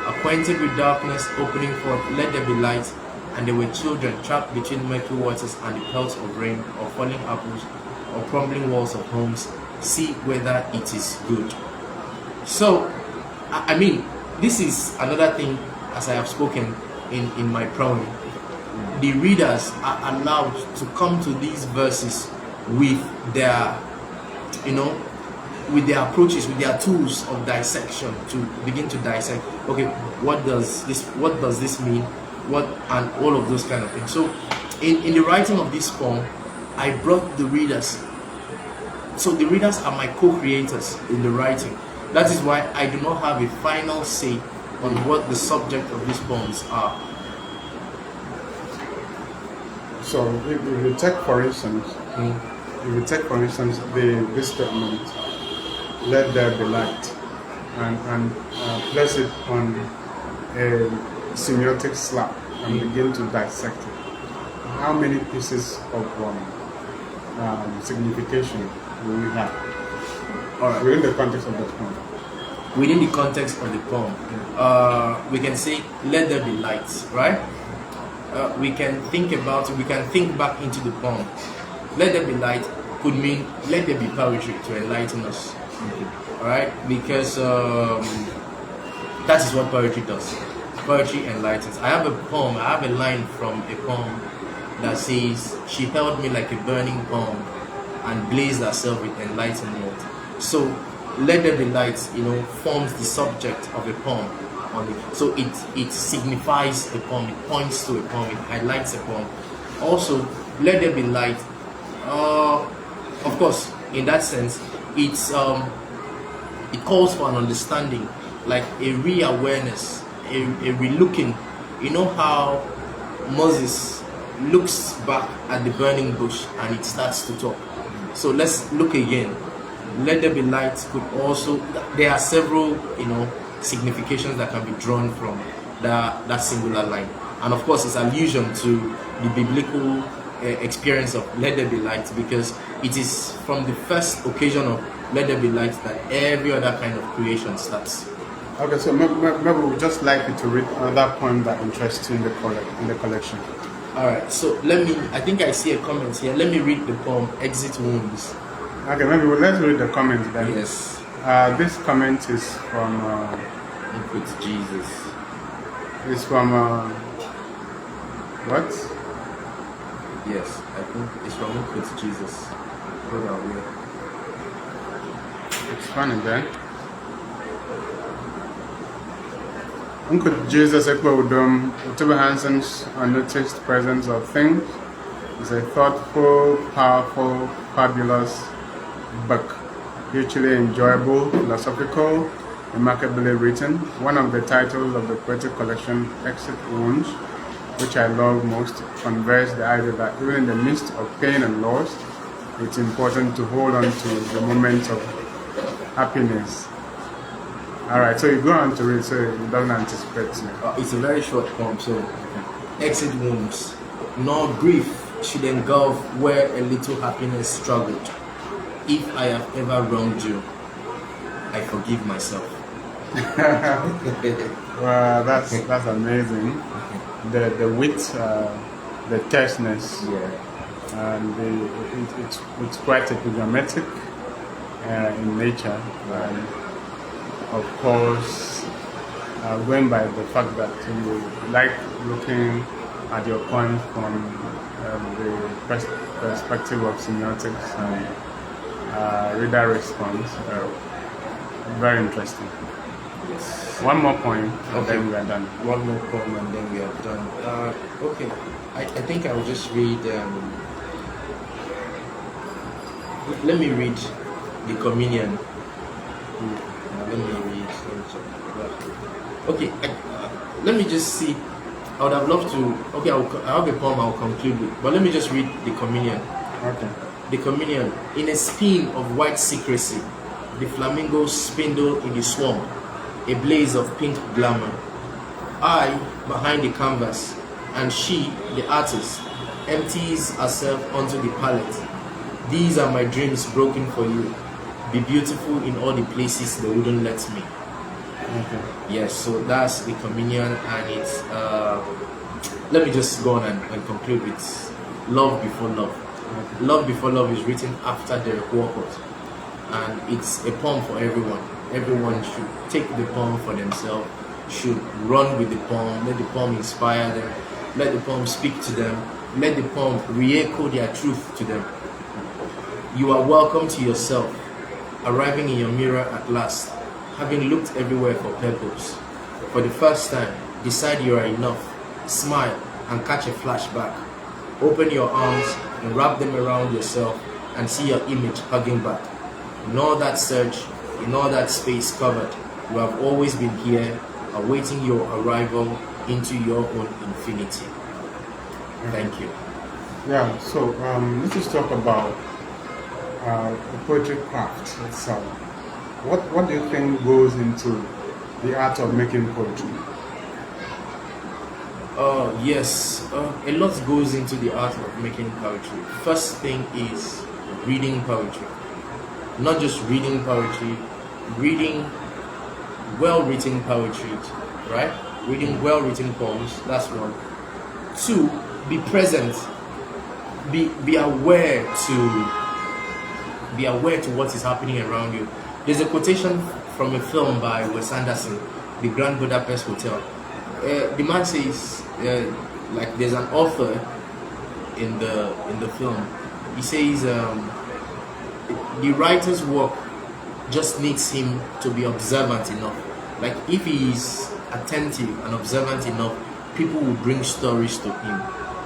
Acquainted with darkness, opening forth, let there be light, and there were children trapped between murky waters and the pelts of rain, or falling apples, or crumbling walls of homes. See whether it is good. So, I mean, this is another thing, as I have spoken in my poem. The readers are allowed to come to these verses with their, with their approaches, with their tools of dissection, to begin to dissect. Okay, what does this mean? What, and all of those kind of things. So, in the writing of this poem, I brought the readers. So the readers are my co-creators in the writing. That is why I do not have a final say on what the subject of these poems are. So if you take for instance, this statement, let there be light, and place it on a semiotic slab and begin to dissect it. How many pieces of signification will we have? All right. Within the context of the poem. Within the context of the poem, we can say, let there be light, right? We can think back into the poem. Let there be light could mean, let there be poetry to enlighten us. All right? Because that is what poetry does. Poetry enlightens. I have a line from a poem that says, she held me like a burning palm and blazed herself with enlightenment. So, let there be light, forms the subject of a poem. So it signifies a poem, it points to a poem, it highlights a poem. Also, let there be light. Of course, in that sense, it calls for an understanding, like a re-awareness, a re-looking. You know how Moses looks back at the burning bush and it starts to talk. So let's look again. Let there be light could also, there are several, significations that can be drawn from that singular line. And of course, it's allusion to the biblical experience of let there be light, because it is from the first occasion of let there be light that every other kind of creation starts. Okay, so maybe we just like you to read another poem that interests you in the collection. All right, so I think I see a comment here. Let me read the poem Exit Wounds. Okay, maybe let's read the comments then. Yes. This comment is from With Jesus. It's from what? Yes, I think it's from With Jesus. Hold on, wait. It's funny then. Uncle Jesus Ekwe Udoh, Utibe Hanson's Unnoticed Presence of Things is a thoughtful, powerful, fabulous book. Hugely enjoyable, philosophical, remarkably written. One of the titles of the poetic collection, Exit Wounds, which I love most, conveys the idea that even in the midst of pain and loss, it's important to hold on to the moments of happiness. Alright, so you go on to read, so you don't anticipate. It's a very short poem, so Exit Wounds. Nor grief should engulf where a little happiness struggled. If I have ever wronged you, I forgive myself. Well, that's amazing. The wit, the terseness, and it's quite epigrammatic in nature. Of course, going by the fact that you like looking at your poem from the perspective of semiotics and reader response, very interesting. Yes. One more poem, and Okay. then we are done. One more poem and then we are done. Okay, I think I will just read. Let me read the Communion. Let me read. Okay, let me just see. I would have loved to. Okay, I have a poem I'll conclude with, but let me just read the Communion. Okay. The Communion. In a spin of white secrecy, the flamingos spindle in the swamp, a blaze of pink glamour. I, behind the canvas, and she, the artist, empties herself onto the palette. These are my dreams broken for you. Be beautiful in all the places they wouldn't let me. Okay. Yes, so that's the Communion, and it's let me just go on and conclude with Love Before Love. Okay. Love Before Love is written after Derek Walcott, and it's a poem for everyone. Everyone should take the poem for themselves, should run with the poem, let the poem inspire them, let the poem speak to them, let the poem re-echo their truth to them. You are welcome to yourself, arriving in your mirror at last, having looked everywhere for purpose. For the first time, decide you are enough, smile and catch a flashback. Open your arms and wrap them around yourself and see your image hugging back. In all that search, in all that space covered, you have always been here, awaiting your arrival into your own infinity. Thank you. Yeah, so let's just talk about the poetry craft itself. What do you think goes into the art of making poetry? Yes, a lot goes into the art of making poetry. First thing is reading poetry. Not just reading poetry, reading well-written poetry, right? Reading well-written poems, that's one. Two, be present. Be aware to what is happening around you. There's a quotation from a film by Wes Anderson, The Grand Budapest Hotel. The man says, like there's an author in the film. He says the writer's work just needs him to be observant enough. Like if he is attentive and observant enough, people will bring stories to him.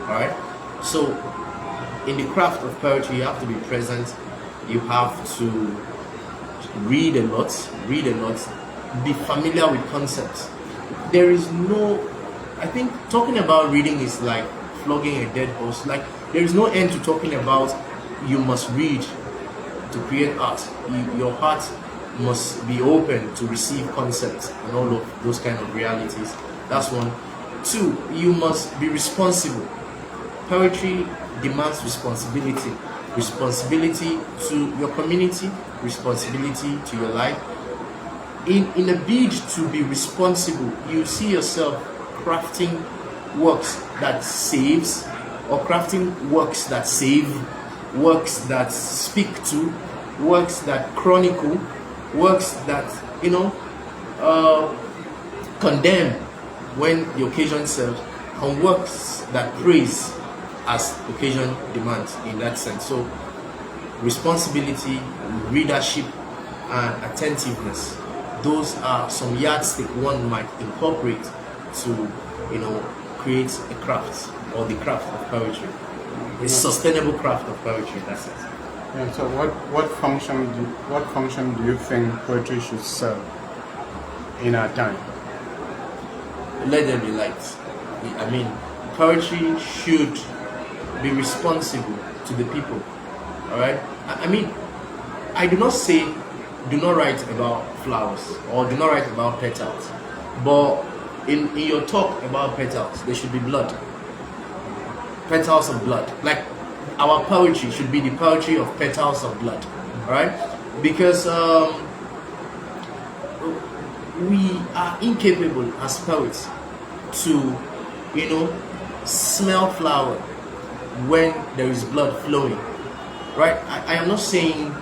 Alright? So in the craft of poetry, you have to be present. You have to read a lot, be familiar with concepts. There is no, I think talking about reading is like flogging a dead horse. Like there is no end to talking about you must read to create art. Your heart must be open to receive concepts and all of those kind of realities. That's one. Two, you must be responsible. Poetry demands responsibility. Responsibility to your community, responsibility to your life. In a bid to be responsible, you see yourself crafting works that saves, or crafting works that save, works that speak to, works that chronicle, works that condemn when the occasion serves, and works that praise as occasion demands in that sense. So responsibility, readership, and attentiveness, those are some yardstick one might incorporate to create a craft, or the craft of poetry, a sustainable craft of poetry in that sense. Yeah, so what function do you think poetry should serve in our time? Let there be light. I mean, poetry should be responsible to the people. All right. I mean, I do not say do not write about flowers or do not write about petals, but in your talk about petals, there should be blood. Petals of blood. Like our poetry should be the poetry of petals of blood. All right, because we are incapable as poets to, smell flower when there is blood flowing, right? I am not saying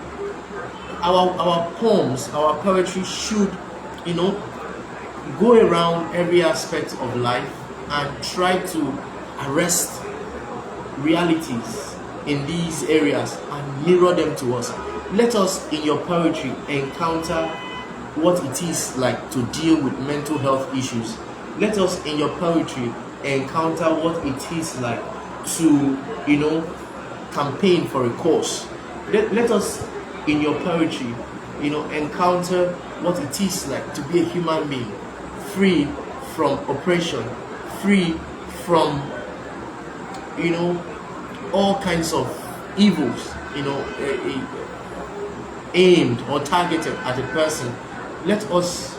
our poems, our poetry should, go around every aspect of life and try to arrest realities in these areas and mirror them to us. Let us, in your poetry, encounter what it is like to deal with mental health issues. Let us, in your poetry, encounter what it is like to, campaign for a cause. Let us, in your poetry, encounter what it is like to be a human being, free from oppression, free from, all kinds of evils, aimed or targeted at a person. Let us,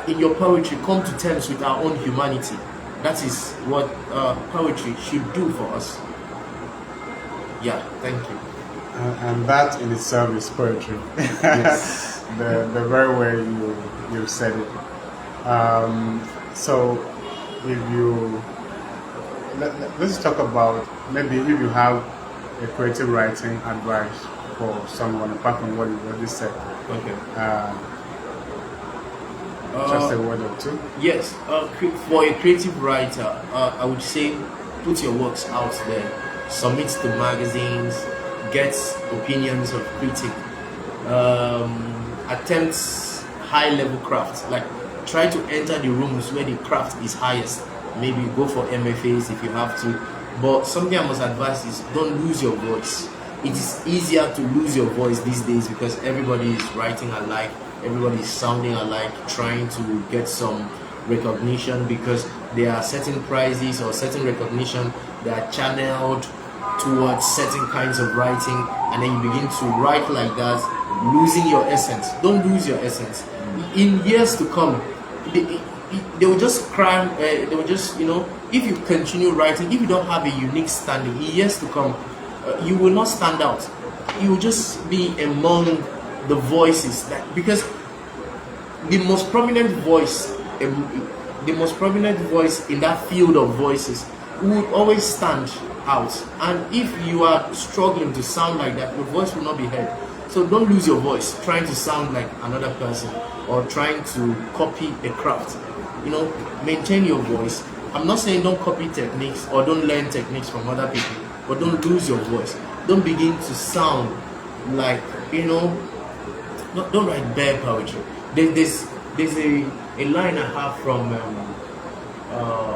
in your poetry, come to terms with our own humanity. That is what poetry should do for us. Yeah, thank you. And that in itself is poetry. Yes. the very way you said it. So if you let's talk about maybe if you have a creative writing advice for someone apart from what you already said. Okay. Just a word or two. Yes. For a creative writer, I would say put your works out there, submit to magazines, get opinions of critics, attempt high-level craft. Like try to enter the rooms where the craft is highest. Maybe go for MFAs if you have to. But something I must advise is don't lose your voice. It is easier to lose your voice these days because everybody is writing alike, everybody is sounding alike, trying to get some recognition because there are certain prizes or certain recognition that are channeled towards certain kinds of writing, and then you begin to write like that, losing your essence. Don't lose your essence. In years to come, they will just cry. They will just, if you continue writing, if you don't have a unique standing, in years to come, you will not stand out. You will just be among the voices because the most prominent voice in that field of voices would always stand out. And if you are struggling to sound like that, your voice will not be heard. So don't lose your voice trying to sound like another person or trying to copy a craft. Maintain your voice. I'm not saying don't copy techniques or don't learn techniques from other people, but don't lose your voice. Don't begin to sound like, don't write bad poetry. There's a line I have from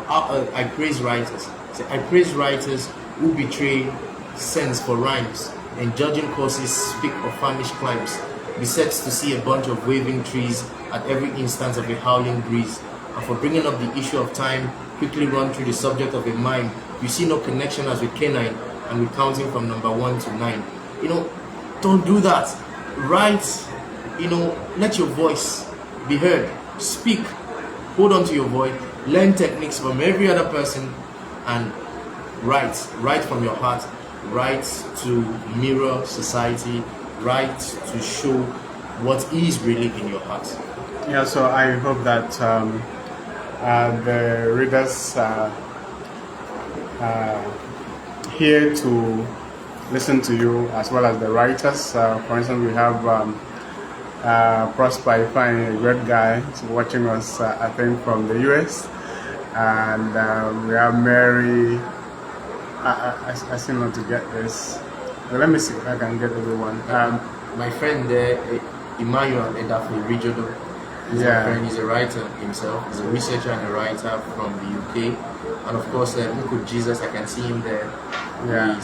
I praise writers. I praise writers who betray sense for rhymes and judging courses speak of famished climes, beset to see a bunch of waving trees at every instance of a howling breeze, and for bringing up the issue of time, quickly run through the subject of a mind. You see no connection as with canine, and we're counting from number 1 to 9. Don't do that. Write, let your voice be heard. Speak. hold on to your voice, learn techniques from every other person, and write from your heart, write to mirror society, write to show what is really in your heart. Yeah, so I hope that the readers are here to listen to you, as well as the writers. For instance, we have Prosper Ifeanyi, a great guy, watching us, I think, from the US. And we have Mary. I seem not to get this. But let me see if I can get everyone. My friend there, Emmanuel Edafi Rijodo, he's my friend. He's a writer himself. He's a researcher and a writer from the UK. And of course, Uncle Jesus, I can see him there. Yeah.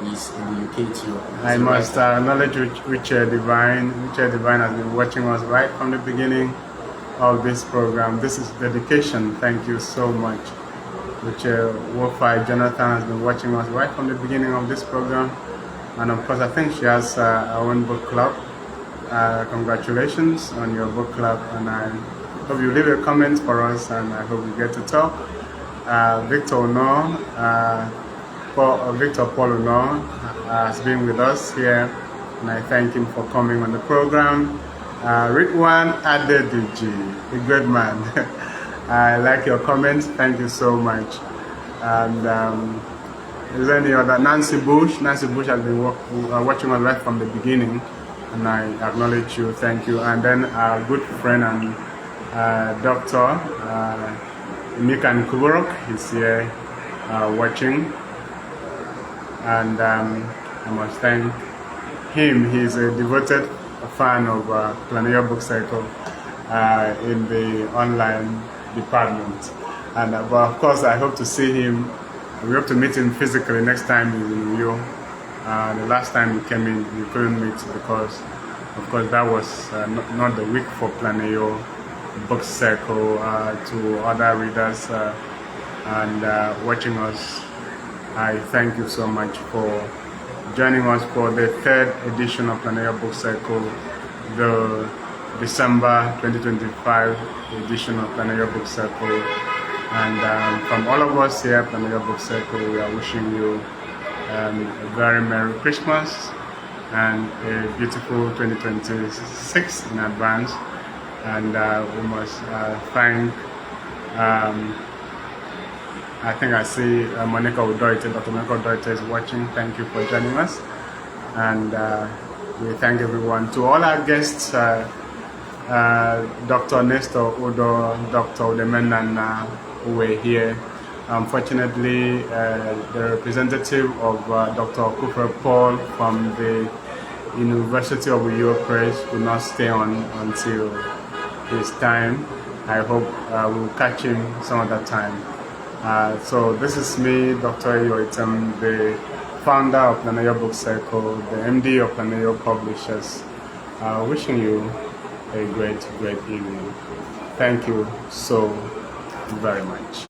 He's in the UK too. I must acknowledge Richard Divine. Richard Divine has been watching us right from the beginning of this program. This is dedication. Thank you so much. Richard Wofi Jonathan has been watching us right from the beginning of this program. And of course, I think she has her own book club. Congratulations on your book club. And I hope you leave a comment for us, and I hope we get to talk. Victor Udoh, Victor Paul Udoh has been with us here, and I thank him for coming on the program. Ritwan Adediji, a great man. I like your comments. Thank you so much. And is there any other? Nancy Bush. Nancy Bush has been watching us right from the beginning, and I acknowledge you. Thank you. And then our good friend and Dr. Mikan Kuburok is here watching. And I must thank him. He's a devoted fan of Planeyo Book Cycle in the online department. And but of course, I hope to see him. We hope to meet him physically next time he's in Rio. The last time he came in, we couldn't meet because, of course, that was not the week for Planeyo Book Cycle. To other readers and watching us, I thank you so much for joining us for the third edition of Planeyo Book Cycle, the December 2025 edition of Planeyo Book Cycle. And from all of us here at Planeyo Book Cycle, we are wishing you a very Merry Christmas and a beautiful 2026 in advance. And we must thank, I think I see Monica Udoh, Dr. Monica Udoh is watching. Thank you for joining us. And we thank everyone. To all our guests, Dr. Nestor Udoh, Dr. Udemenana, who were here. Unfortunately, the representative of Dr. Cooper Paul from the University of Uyo Press could not stay on until his time. I hope we'll catch him some other time. So this is me, Dr. Yoitem, the founder of Planeyo Book Cycle, the MD of Planeyo Publishers, wishing you a great evening. Thank you so very much.